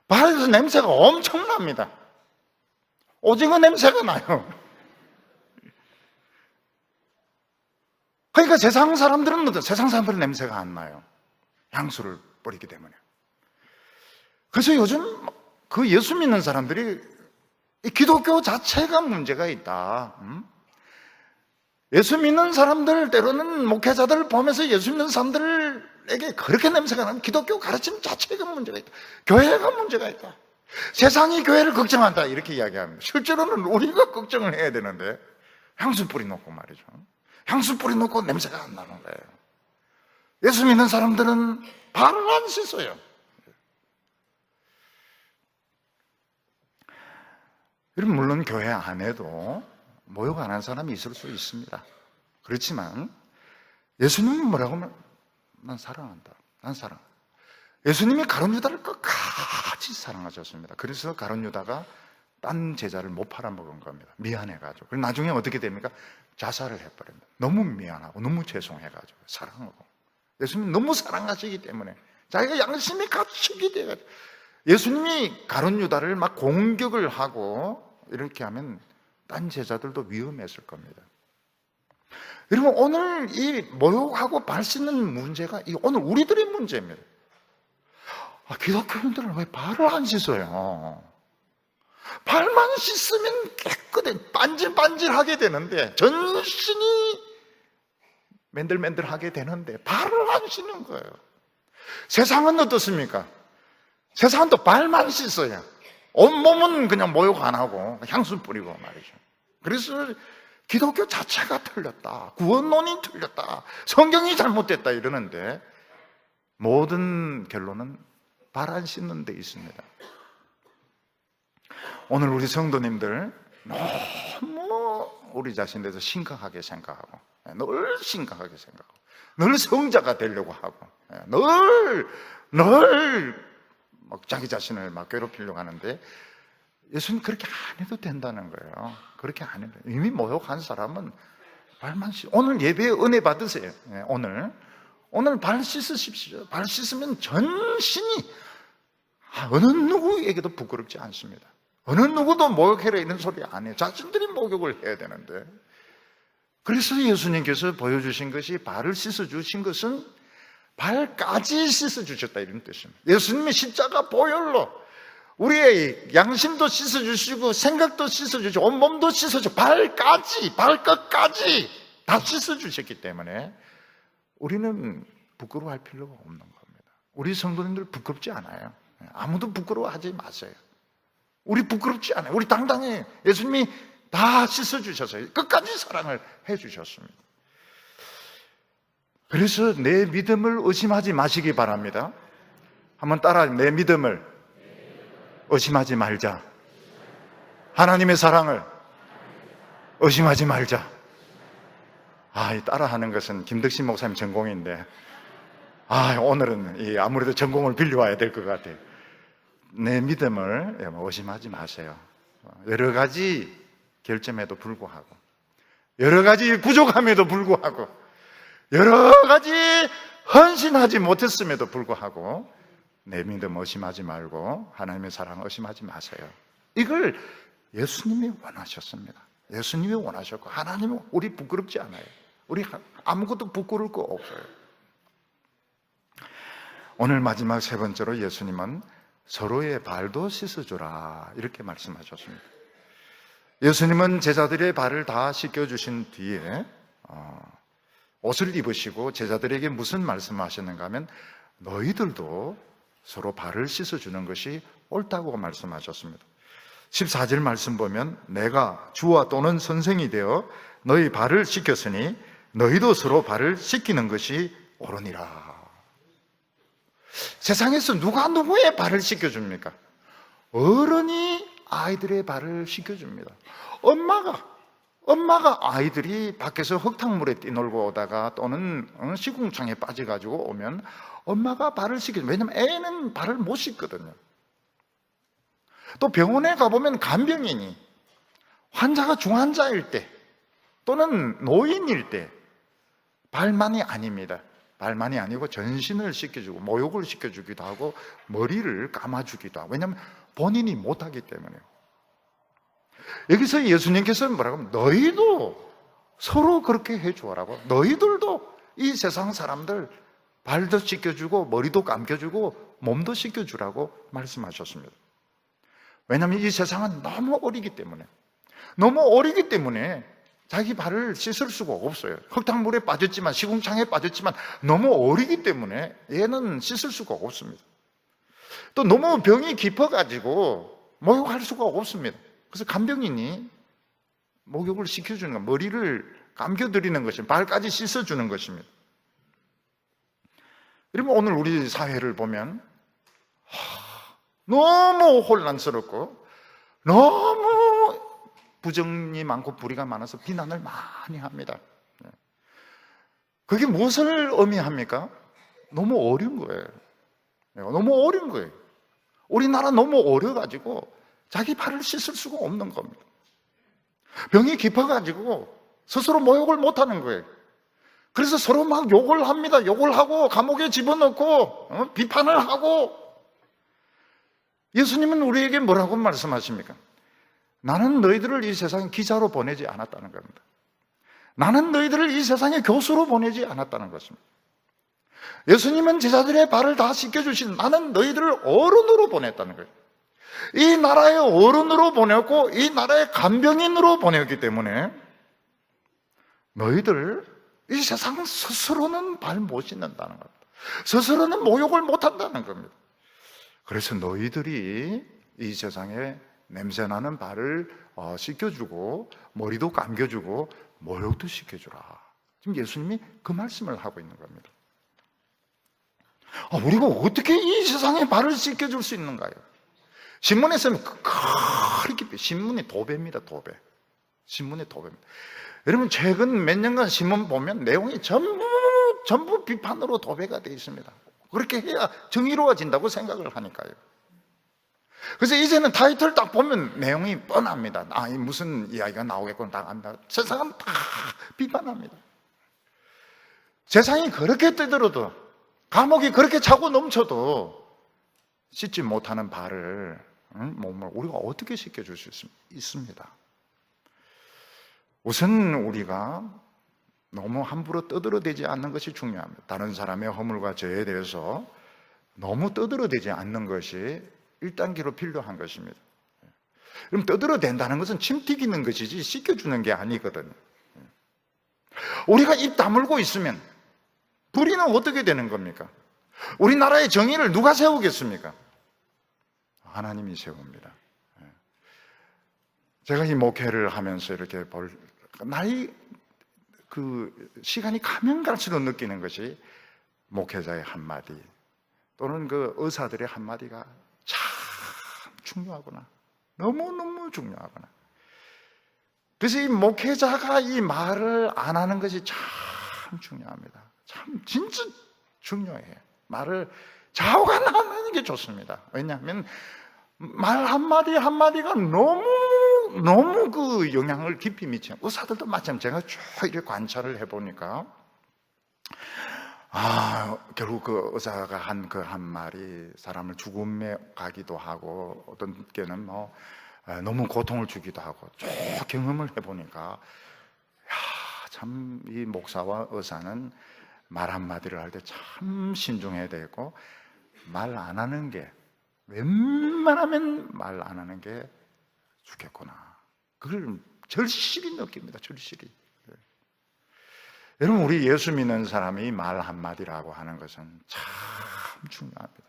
발에서 냄새가 엄청납니다. 오징어 냄새가 나요. 그러니까 세상 사람들은 세상 사람들은 냄새가 안 나요. 향수를 뿌리기 때문에. 그래서 요즘 그 예수 믿는 사람들이 이 기독교 자체가 문제가 있다. 예수 믿는 사람들, 때로는 목회자들을 보면서 예수 믿는 사람들에게 그렇게 냄새가 나는 기독교 가르침 자체가 문제가 있다. 교회가 문제가 있다. 세상이 교회를 걱정한다. 이렇게 이야기합니다. 실제로는 우리가 걱정을 해야 되는데 향수 뿌려놓고 말이죠. 향수 뿌려놓고 냄새가 안 나는 거예요. 예수 믿는 사람들은 발을 안 씻어요. 물론 교회 안에도 모욕 안 한 사람이 있을 수 있습니다. 그렇지만 예수님은 뭐라고 하면 난 사랑한다. 난 사랑. 예수님이 가룟 유다를 끝까지 사랑하셨습니다. 그래서 가룟 유다가 딴 제자를 못 팔아먹은 겁니다. 미안해가지고. 그리고 나중에 어떻게 됩니까? 자살을 해버립니다. 너무 미안하고 너무 죄송해가지고 사랑하고. 예수님이 너무 사랑하시기 때문에 자기가 양심이 갖추게 돼가지고 예수님이 가룟 유다를 막 공격을 하고 이렇게 하면 딴 제자들도 위험했을 겁니다. 여러분, 오늘 이 모욕하고 발 씻는 문제가 오늘 우리들의 문제입니다. 기독교인들은 왜 발을 안 씻어요? 발만 씻으면 깨끗해, 반질반질하게 되는데, 전신이 맨들맨들하게 되는데 발을 안 씻는 거예요. 세상은 어떻습니까? 세상은 또 발만 씻어요. 온몸은 그냥 모욕 안 하고 향수 뿌리고 말이죠. 그래서 기독교 자체가 틀렸다. 구원론이 틀렸다. 성경이 잘못됐다 이러는데 모든 결론은 발 안 씻는 데 있습니다. 오늘 우리 성도님들 너무 우리 자신에 대해서 심각하게 생각하고 늘 심각하게 생각하고 늘 성자가 되려고 하고 늘 막 자기 자신을 막 괴롭히려고 하는데 예수님 그렇게 안 해도 된다는 거예요. 그렇게 안 해도. 이미 모욕한 사람은 발만 오늘 예배에 은혜 받으세요. 오늘 발 씻으십시오. 발 씻으면 전신이 어느 누구에게도 부끄럽지 않습니다. 어느 누구도 모욕해라 이런 소리 안 해요. 자신들이 목욕을 해야 되는데. 그래서 예수님께서 보여주신 것이 발을 씻어주신 것은 발까지 씻어주셨다 이런 뜻입니다. 예수님이 십자가 보혈로 우리의 양심도 씻어주시고 생각도 씻어주시고 온몸도 씻어주시고 발끝까지 다 씻어주셨기 때문에 우리는 부끄러워할 필요가 없는 겁니다. 우리 성도님들 부끄럽지 않아요. 아무도 부끄러워하지 마세요. 우리 부끄럽지 않아요. 우리 당당해. 예수님이 다 씻어주셨어요. 끝까지 사랑을 해주셨습니다. 그래서 내 믿음을 의심하지 마시기 바랍니다. 한번 따라, 내 믿음을 의심하지 말자. 하나님의 사랑을 의심하지 말자. 이 따라하는 것은 김덕신 목사님 전공인데, 오늘은 아무래도 전공을 빌려와야 될 것 같아요. 내 믿음을 의심하지 마세요. 여러 가지 결점에도 불구하고, 여러 가지 부족함에도 불구하고, 여러 가지 헌신하지 못했음에도 불구하고 내 믿음 의심하지 말고 하나님의 사랑 의심하지 마세요. 이걸 예수님이 원하셨습니다. 예수님이 원하셨고, 하나님은 우리 부끄럽지 않아요. 우리 아무것도 부끄러울 거 없어요. 오늘 마지막 세 번째로 예수님은 서로의 발도 씻어주라 이렇게 말씀하셨습니다. 예수님은 제자들의 발을 다 씻겨주신 뒤에 옷을 입으시고 제자들에게 무슨 말씀하셨는가 하면, 너희들도 서로 발을 씻어주는 것이 옳다고 말씀하셨습니다. 14절 말씀 보면, 내가 주와 또는 선생이 되어 너희 발을 씻겼으니 너희도 서로 발을 씻기는 것이 옳으니라. 세상에서 누가 누구의 발을 씻겨줍니까? 어른이 아이들의 발을 씻겨줍니다. 엄마가 아이들이 밖에서 흙탕물에 뛰놀고 오다가 또는 시궁창에 빠져가지고 오면 엄마가 발을 씻겨줘요. 왜냐하면 애는 발을 못 씻거든요. 또 병원에 가보면 간병인이 환자가 중환자일 때 또는 노인일 때 발만이 아닙니다. 발만이 아니고 전신을 씻겨주고 모욕을 씻겨주기도 하고 머리를 감아주기도 하고, 왜냐하면 본인이 못하기 때문에요. 여기서 예수님께서는 뭐라고 하면, 너희도 서로 그렇게 해주라고. 너희들도 이 세상 사람들 발도 씻겨주고 머리도 감겨주고 몸도 씻겨주라고 말씀하셨습니다. 왜냐하면 이 세상은 너무 어리기 때문에, 자기 발을 씻을 수가 없어요. 흙탕물에 빠졌지만, 시궁창에 빠졌지만 너무 어리기 때문에 얘는 씻을 수가 없습니다. 또 너무 병이 깊어가지고 목욕할 수가 없습니다. 그래서 간병인이 목욕을 시켜주는 것, 머리를 감겨드리는 것입니다. 발까지 씻어주는 것입니다. 그러면 오늘 우리 사회를 보면 너무 혼란스럽고 너무 부정이 많고 불의가 많아서 비난을 많이 합니다. 그게 무엇을 의미합니까? 너무 어려운 거예요. 너무 어려운 거예요. 우리나라 너무 어려가지고 자기 발을 씻을 수가 없는 겁니다. 병이 깊어가지고 스스로 모욕을 못하는 거예요. 그래서 서로 막 욕을 합니다. 욕을 하고 감옥에 집어넣고 비판을 하고. 예수님은 우리에게 뭐라고 말씀하십니까? 나는 너희들을 이 세상에 기자로 보내지 않았다는 겁니다. 나는 너희들을 이 세상에 교수로 보내지 않았다는 것입니다. 예수님은 제자들의 발을 다 씻겨주신, 나는 너희들을 어른으로 보냈다는 거예요. 이 나라의 어른으로 보냈고 이 나라의 간병인으로 보냈기 때문에 너희들 이 세상 스스로는 발 못 씻는다는 겁니다. 스스로는 모욕을 못 한다는 겁니다. 그래서 너희들이 이 세상에 냄새나는 발을 씻겨주고 머리도 감겨주고 모욕도 시켜주라. 지금 예수님이 그 말씀을 하고 있는 겁니다. 우리가 어떻게 이 세상에 발을 씻겨줄 수 있는가요? 신문에서는 그렇게, 신문이 도배입니다. 신문이 도배입니다. 여러분, 최근 몇 년간 신문 보면 내용이 전부 비판으로 도배가 되어 있습니다. 그렇게 해야 정의로워진다고 생각을 하니까요. 그래서 이제는 타이틀 딱 보면 내용이 뻔합니다. 무슨 이야기가 나오겠구나 딱 안다. 세상은 다 비판합니다. 세상이 그렇게 뜨들어도, 감옥이 그렇게 차고 넘쳐도 씻지 못하는 발을, 몸을 우리가 어떻게 씻겨줄 수 있습니다. 우선 우리가 너무 함부로 떠들어대지 않는 것이 중요합니다. 다른 사람의 허물과 죄에 대해서 너무 떠들어대지 않는 것이 1단계로 필요한 것입니다. 그럼 떠들어댄다는 것은 침 튀기는 것이지 씻겨주는 게 아니거든요. 우리가 입 다물고 있으면 불의는 어떻게 되는 겁니까? 우리나라의 정의를 누가 세우겠습니까? 하나님이 세웁니다. 제가 이 목회를 하면서 이렇게 나이 그 시간이 가면 갈수록 느끼는 것이 목회자의 한마디 또는 그 의사들의 한마디가 참 중요하구나. 너무너무 중요하구나. 그래서 이 목회자가 이 말을 안 하는 것이 참 중요합니다. 참 진짜 중요해요. 말을 좌우간 안 하는 게 좋습니다. 왜냐하면 말 한마디 한마디가 너무 그 영향을 깊이 미쳐요. 의사들도 마찬가지. 제가 쭉 이렇게 관찰을 해보니까 결국 그 의사가 한 그 한 말이 사람을 죽음에 가기도 하고 어떤 때는 너무 고통을 주기도 하고 쭉 경험을 해보니까 참 이 목사와 의사는 말 한마디를 할 때 참 신중해야 되고 말 안 하는 게 웬만하면 말 안 하는 게 좋겠구나. 그걸 절실히 느낍니다. 절실히. 여러분, 우리 예수 믿는 사람이 말 한마디라고 하는 것은 참 중요합니다.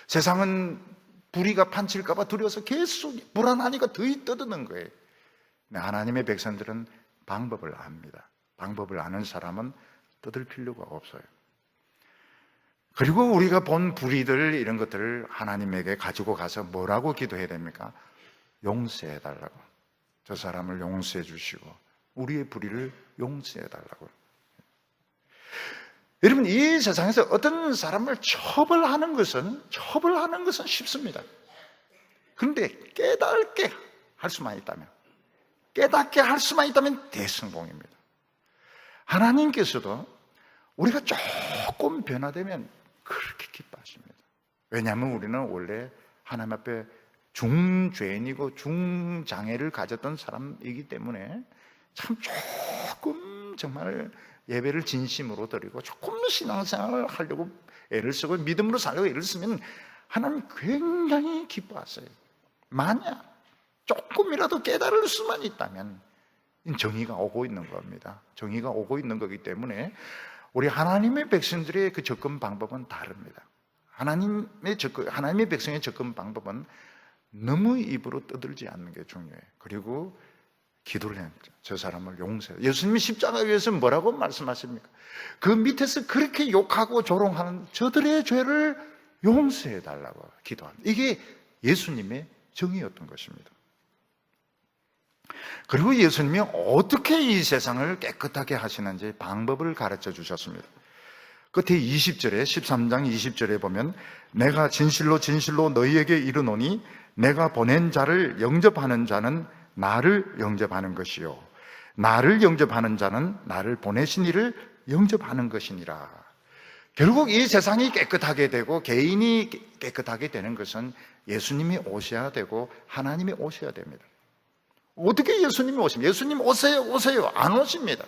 세상은 불의가 판칠까 봐 두려워서 계속 불안하니까 더 떠드는 거예요. 하나님의 백성들은 방법을 압니다. 방법을 아는 사람은 떠들 필요가 없어요. 그리고 우리가 본 불의들 이런 것들을 하나님에게 가지고 가서 뭐라고 기도해야 됩니까? 용서해 달라고. 저 사람을 용서해 주시고 우리의 불의를 용서해 달라고. 여러분, 이 세상에서 어떤 사람을 처벌하는 것은 쉽습니다. 그런데 깨닫게 할 수만 있다면 대성공입니다. 하나님께서도 우리가 조금 변화되면 그렇게 기뻐하십니다. 왜냐하면 우리는 원래 하나님 앞에 중죄인이고 중장애를 가졌던 사람이기 때문에 참 조금 정말 예배를 진심으로 드리고 조금 신앙생활을 하려고 애를 쓰고 믿음으로 살려고 애를 쓰면 하나님 굉장히 기뻐하세요. 만약 조금이라도 깨달을 수만 있다면 정의가 오고 있는 겁니다. 정의가 오고 있는 거기 때문에 우리 하나님의 백성들의 그 접근 방법은 다릅니다. 하나님의 백성의 접근 방법은 너무 입으로 떠들지 않는 게 중요해요. 그리고 기도를 해요. 저 사람을 용서해요. 예수님이 십자가 위에서 뭐라고 말씀하십니까? 그 밑에서 그렇게 욕하고 조롱하는 저들의 죄를 용서해 달라고 기도합니다. 이게 예수님의 정의였던 것입니다. 그리고 예수님이 어떻게 이 세상을 깨끗하게 하시는지 방법을 가르쳐 주셨습니다. 끝에 20절에 13장 20절에 보면 내가 진실로 진실로 너희에게 이르노니 내가 보낸 자를 영접하는 자는 나를 영접하는 것이요 나를 영접하는 자는 나를 보내신 이를 영접하는 것이니라. 결국 이 세상이 깨끗하게 되고 개인이 깨끗하게 되는 것은 예수님이 오셔야 되고 하나님이 오셔야 됩니다. 어떻게 예수님이 오십니까? 예수님 오세요 안 오십니다.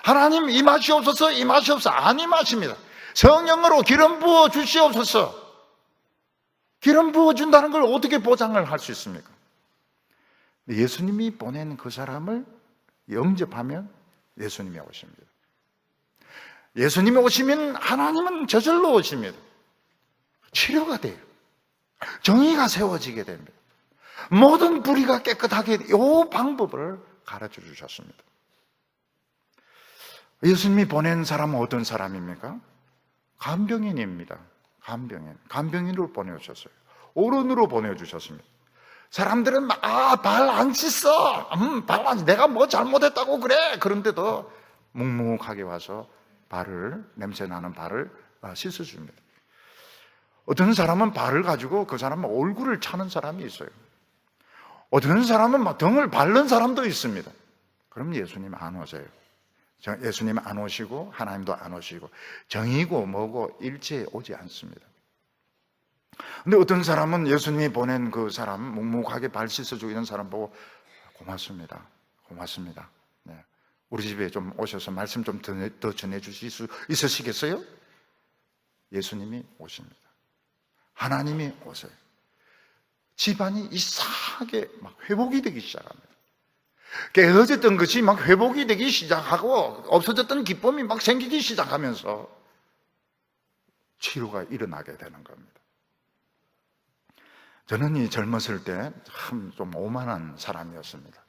하나님 임하시옵소서 안 임하십니다. 성령으로 기름 부어 주시옵소서. 기름 부어 준다는 걸 어떻게 보장을 할 수 있습니까? 예수님이 보낸 그 사람을 영접하면 예수님이 오십니다. 예수님이 오시면 하나님은 저절로 오십니다. 치료가 돼요. 정의가 세워지게 됩니다. 모든 불의가 깨끗하게 이 방법을 가르쳐 주셨습니다. 예수님이 보낸 사람은 어떤 사람입니까? 간병인입니다. 간병인으로 보내주셨어요. 어른으로 보내주셨습니다. 사람들은 발 안 씻어. 내가 뭐 잘못했다고 그래. 그런데도 묵묵하게 와서 냄새 나는 발을 씻어줍니다. 어떤 사람은 발을 가지고 그 사람은 얼굴을 차는 사람이 있어요. 어떤 사람은 막 등을 밟는 사람도 있습니다. 그럼 예수님 안 오세요. 예수님 안 오시고 하나님도 안 오시고 정이고 뭐고 일체에 오지 않습니다. 근데 어떤 사람은 예수님이 보낸 그 사람 묵묵하게 발 씻어주고 이런 사람 보고 고맙습니다. 네. 우리 집에 좀 오셔서 말씀 좀 더 전해주실 수 있으시겠어요? 예수님이 오십니다. 하나님이 오세요. 집안이 이상하게 막 회복이 되기 시작합니다. 깨어졌던 것이 막 회복이 되기 시작하고 없어졌던 기쁨이 막 생기기 시작하면서 치료가 일어나게 되는 겁니다. 저는 이 젊었을 때 참 좀 오만한 사람이었습니다.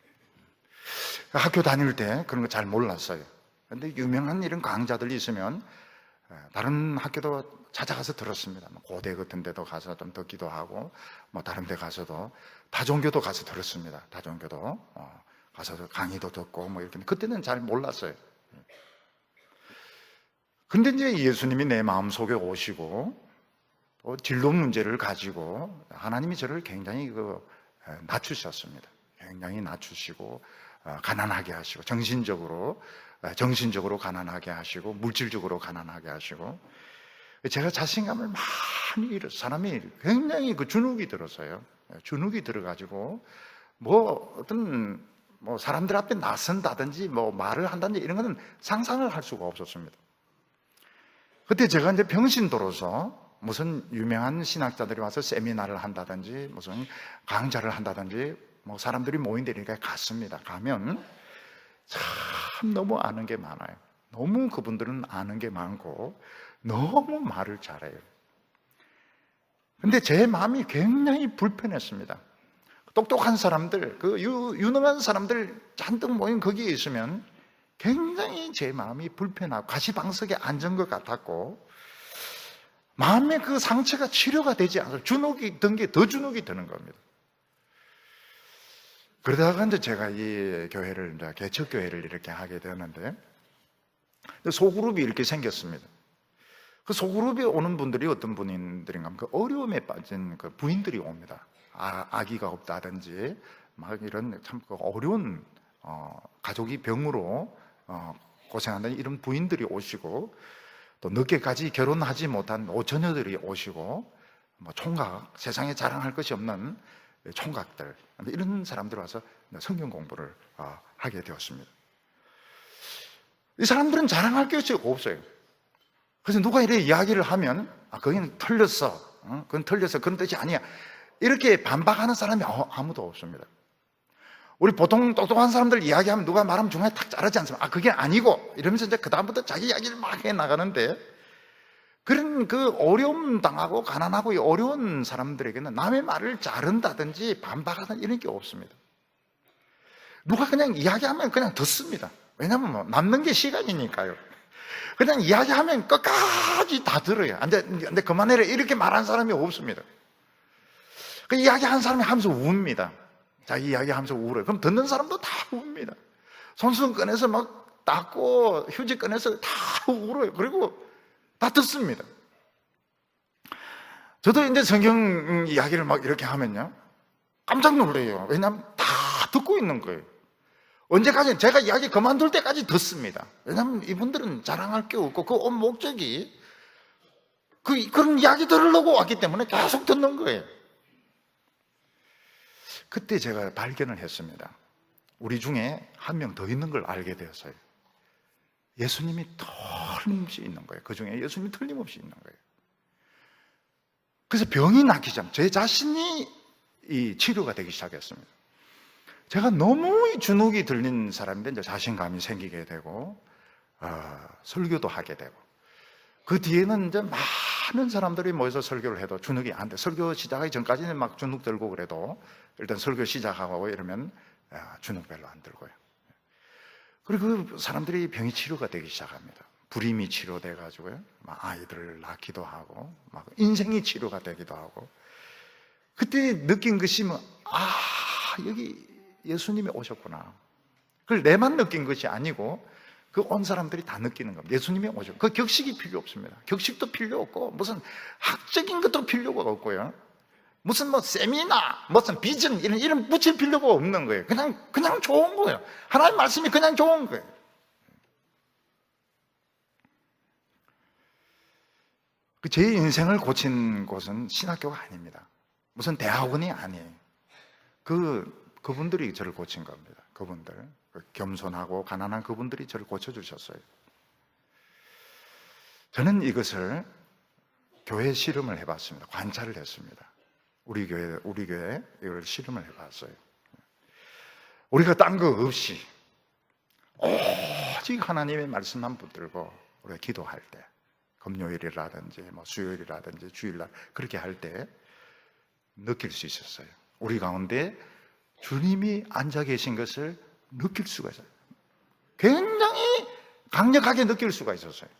학교 다닐 때 그런 거 잘 몰랐어요. 근데 유명한 이런 강좌들이 있으면 다른 학교도 찾아가서 들었습니다. 고대 같은 데도 가서 좀 듣기도 하고, 다른 데 가서도, 다종교도 가서 들었습니다. 다종교도 가서 강의도 듣고 이렇게. 그때는 잘 몰랐어요. 근데 이제 예수님이 내 마음속에 오시고 또 진로 문제를 가지고 하나님이 저를 굉장히 낮추셨습니다. 굉장히 낮추시고 가난하게 하시고 정신적으로 가난하게 하시고 물질적으로 가난하게 하시고, 제가 자신감을 많이 잃어서 사람이 굉장히 주눅이 들어서요. 주눅이 들어가지고 어떤 사람들 앞에 나선다든지 말을 한다든지 이런 거는 상상을 할 수가 없었습니다. 그때 제가 이제 병신도로서 무슨 유명한 신학자들이 와서 세미나를 한다든지 무슨 강좌를 한다든지 사람들이 모인 데니까 갔습니다. 가면 참 너무 아는 게 많아요. 너무 그분들은 아는 게 많고 너무 말을 잘해요. 근데 제 마음이 굉장히 불편했습니다. 똑똑한 사람들, 유능한 사람들 잔뜩 모인 거기에 있으면 굉장히 제 마음이 불편하고 가시방석에 앉은 것 같았고, 마음의 그 상처가 치료가 되지 않아서 주눅이 든 게 더 주눅이 드는 겁니다. 그러다가 이제 제가 이 교회를, 이제 개척교회를 이렇게 하게 되었는데, 소그룹이 이렇게 생겼습니다. 그 소그룹에 오는 분들이 어떤 분들인가 하면 어려움에 빠진 부인들이 옵니다. 아기가 없다든지, 이런 참 어려운, 가족이 병으로, 고생한다는 이런 부인들이 오시고, 또 늦게까지 결혼하지 못한 노처녀들이 오시고, 총각, 세상에 자랑할 것이 없는 총각들, 이런 사람들 와서 성경 공부를 하게 되었습니다. 이 사람들은 자랑할 것이 없어요. 그래서 누가 이렇게 이야기를 하면 거기는 틀렸어, 그건 틀렸어, 그런 뜻이 아니야, 이렇게 반박하는 사람이 아무도 없습니다. 우리 보통 똑똑한 사람들 이야기하면 누가 말하면 중간에 탁 자르지 않습니까? 그게 아니고 이러면서 이제 그다음부터 자기 이야기를 막 해 나가는데, 그런 어려움 당하고 가난하고 어려운 사람들에게는 남의 말을 자른다든지 반박하는 이런 게 없습니다. 누가 그냥 이야기하면 그냥 듣습니다. 왜냐하면 남는 게 시간이니까요. 그냥 이야기하면 끝까지 다 들어요. 근데 그만해라 이렇게 말하는 사람이 없습니다. 그 이야기하는 사람이 하면서 웁니다. 자기 이야기하면서 울어요. 그럼 듣는 사람도 다 웁니다. 손수건 꺼내서 막 닦고 휴지 꺼내서 다 울어요. 그리고 다 듣습니다. 저도 이제 성경 이야기를 막 이렇게 하면요, 깜짝 놀래요. 왜냐하면 다 듣고 있는 거예요. 언제까지? 제가 이야기 그만둘 때까지 듣습니다. 왜냐하면 이분들은 자랑할 게 없고 그 온 목적이 그런 이야기 들으려고 왔기 때문에 계속 듣는 거예요. 그때 제가 발견을 했습니다. 우리 중에 한 명 더 있는 걸 알게 되었어요. 예수님이 틀림없이 있는 거예요. 그 중에 예수님이 틀림없이 있는 거예요. 그래서 병이 낫기 전 제 자신이 이 치료가 되기 시작했습니다. 제가 너무 주눅이 들린 사람인데 이제 자신감이 생기게 되고, 설교도 하게 되고, 그 뒤에는 이제 많은 사람들이 모여서 설교를 해도 주눅이 안 돼. 설교 시작하기 전까지는 막 주눅 들고 그래도 일단 설교 시작하고 이러면 주눅 별로 안 들고요. 그리고 그 사람들이 병이 치료가 되기 시작합니다. 불임이 치료돼 가지고요, 막 아이들을 낳기도 하고, 막 인생이 치료가 되기도 하고. 그때 느낀 것이 여기 예수님이 오셨구나. 그걸 내만 느낀 것이 아니고 그 온 사람들이 다 느끼는 겁니다. 예수님이 오셨고, 그 격식이 필요 없습니다. 격식도 필요 없고 무슨 학적인 것도 필요가 없고요, 무슨 세미나, 무슨 비전 이런 붙일 필요가 없는 거예요. 그냥 좋은 거예요. 하나님 말씀이 그냥 좋은 거예요. 제 인생을 고친 곳은 신학교가 아닙니다. 무슨 대학원이 아니에요. 그분들이 저를 고친 겁니다. 그분들, 겸손하고 가난한 그분들이 저를 고쳐주셨어요. 저는 이것을 교회 실험을 해봤습니다. 관찰을 했습니다. 우리 교회 이걸 실험을 해봤어요. 우리가 딴 거 없이 오직 하나님의 말씀만 붙들고 우리가 기도할 때, 금요일이라든지 수요일이라든지 주일날 그렇게 할 때 느낄 수 있었어요. 우리 가운데 주님이 앉아 계신 것을 느낄 수가 있어요. 굉장히 강력하게 느낄 수가 있었어요.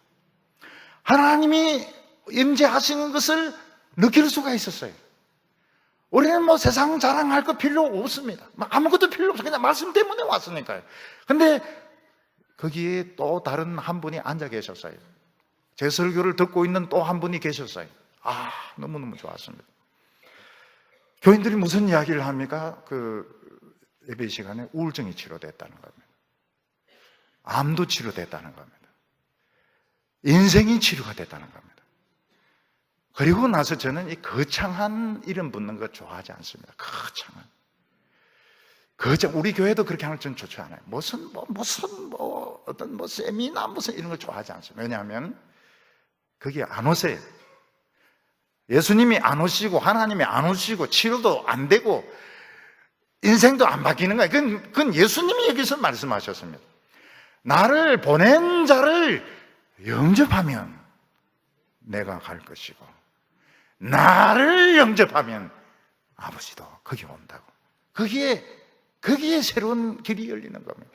하나님이 임재하시는 것을 느낄 수가 있었어요. 우리는 뭐 세상 자랑할 거 필요 없습니다. 아무것도 필요 없어요. 그냥 말씀 때문에 왔으니까요. 근데 거기에 또 다른 한 분이 앉아 계셨어요. 제 설교를 듣고 있는 또 한 분이 계셨어요. 너무너무 좋았습니다. 교인들이 무슨 이야기를 합니까? 예배 시간에 우울증이 치료됐다는 겁니다. 암도 치료됐다는 겁니다. 인생이 치료가 됐다는 겁니다. 그리고 나서 저는 이 거창한 이름 붙는 거 좋아하지 않습니다. 거창한. 우리 교회도 그렇게 하는 건 전 좋지 않아요. 어떤 세미나 이런 거 좋아하지 않습니다. 왜냐하면 거기에 안 오세요. 예수님이 안 오시고 하나님이 안 오시고 치료도 안 되고 인생도 안 바뀌는 거예요. 그건 예수님이 여기서 말씀하셨습니다. 나를 보낸 자를 영접하면 내가 갈 것이고 나를 영접하면 아버지도 거기 온다고. 거기에 새로운 길이 열리는 겁니다.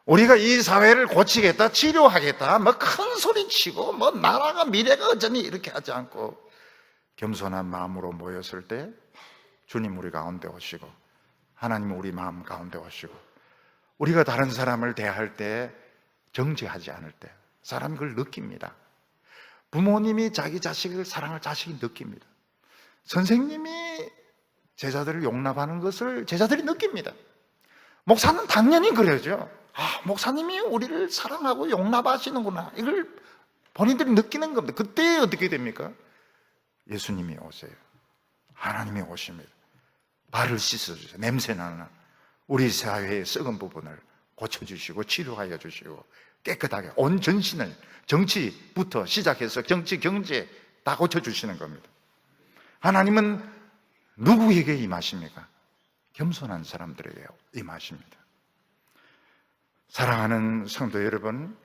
우리가 이 사회를 고치겠다, 치료하겠다, 큰 소리 치고, 나라가 미래가 어쩌니 이렇게 하지 않고 겸손한 마음으로 모였을 때 주님 우리 가운데 오시고 하나님 우리 마음 가운데 오시고 우리가 다른 사람을 대할 때 정죄하지 않을 때 사람이 그걸 느낍니다. 부모님이 자기 자식을 사랑할 자식이 느낍니다. 선생님이 제자들을 용납하는 것을 제자들이 느낍니다. 목사는 당연히 그러죠. 목사님이 우리를 사랑하고 용납하시는구나. 이걸 본인들이 느끼는 겁니다. 그때 어떻게 됩니까? 예수님이 오세요. 하나님이 오십니다. 발을 씻어주세요. 냄새나는 우리 사회의 썩은 부분을 고쳐주시고 치료하여 주시고 깨끗하게 온 전신을 정치부터 시작해서 정치, 경제 다 고쳐주시는 겁니다. 하나님은 누구에게 임하십니까? 겸손한 사람들에게 임하십니다. 사랑하는 성도 여러분,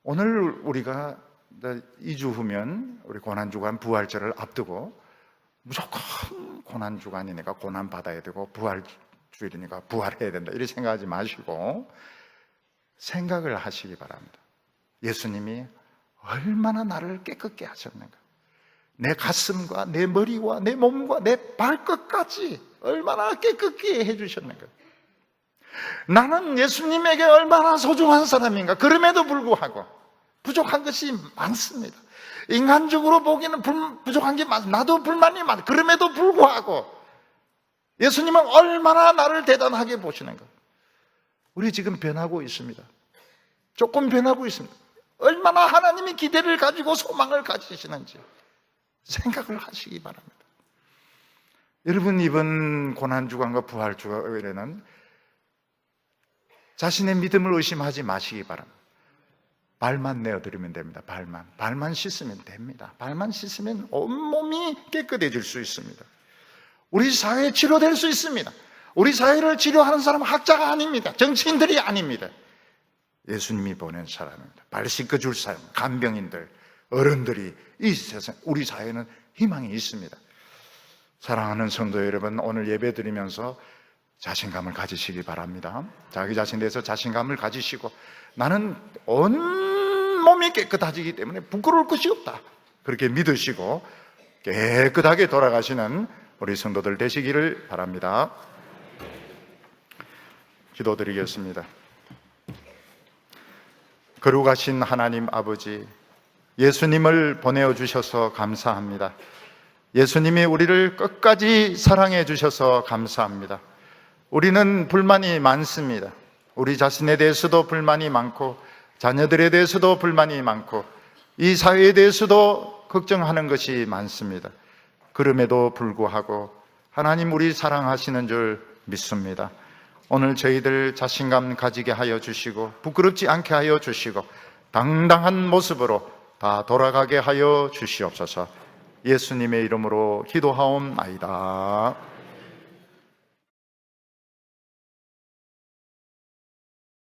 오늘 우리가 2주 후면 우리 고난주간 부활절을 앞두고 무조건 고난주간이니까 고난받아야 되고 부활주일이니까 부활해야 된다 이렇게 생각하지 마시고 생각을 하시기 바랍니다. 예수님이 얼마나 나를 깨끗게 하셨는가, 내 가슴과 내 머리와 내 몸과 내 발끝까지 얼마나 깨끗게 해주셨는가, 나는 예수님에게 얼마나 소중한 사람인가. 그럼에도 불구하고 부족한 것이 많습니다. 인간적으로 보기에는 부족한 게 많습니다. 나도 불만이 많아. 그럼에도 불구하고 예수님은 얼마나 나를 대단하게 보시는가. 우리 지금 변하고 있습니다. 조금 변하고 있습니다. 얼마나 하나님이 기대를 가지고 소망을 가지시는지 생각을 하시기 바랍니다. 여러분, 이번 고난주간과 부활주간에는 자신의 믿음을 의심하지 마시기 바랍니다. 발만 내어드리면 됩니다. 발만 씻으면 됩니다. 발만 씻으면 온몸이 깨끗해질 수 있습니다. 우리 사회에 치료될 수 있습니다. 우리 사회를 치료하는 사람은 학자가 아닙니다. 정치인들이 아닙니다. 예수님이 보낸 사람입니다. 발 씻겨줄 사람, 간병인들, 어른들이 이 세상, 우리 사회는 희망이 있습니다. 사랑하는 성도 여러분, 오늘 예배 드리면서 자신감을 가지시기 바랍니다. 자기 자신에 대해서 자신감을 가지시고 나는 온몸이 깨끗해지기 때문에 부끄러울 것이 없다, 그렇게 믿으시고 깨끗하게 돌아가시는 우리 성도들 되시기를 바랍니다. 기도드리겠습니다. 거룩하신 하나님 아버지, 예수님을 보내어 주셔서 감사합니다. 예수님이 우리를 끝까지 사랑해 주셔서 감사합니다. 우리는 불만이 많습니다. 우리 자신에 대해서도 불만이 많고 자녀들에 대해서도 불만이 많고 이 사회에 대해서도 걱정하는 것이 많습니다. 그럼에도 불구하고 하나님 우리 사랑하시는 줄 믿습니다. 오늘 저희들 자신감 가지게 하여 주시고 부끄럽지 않게 하여 주시고 당당한 모습으로 다 돌아가게 하여 주시옵소서. 예수님의 이름으로 기도하옵나이다.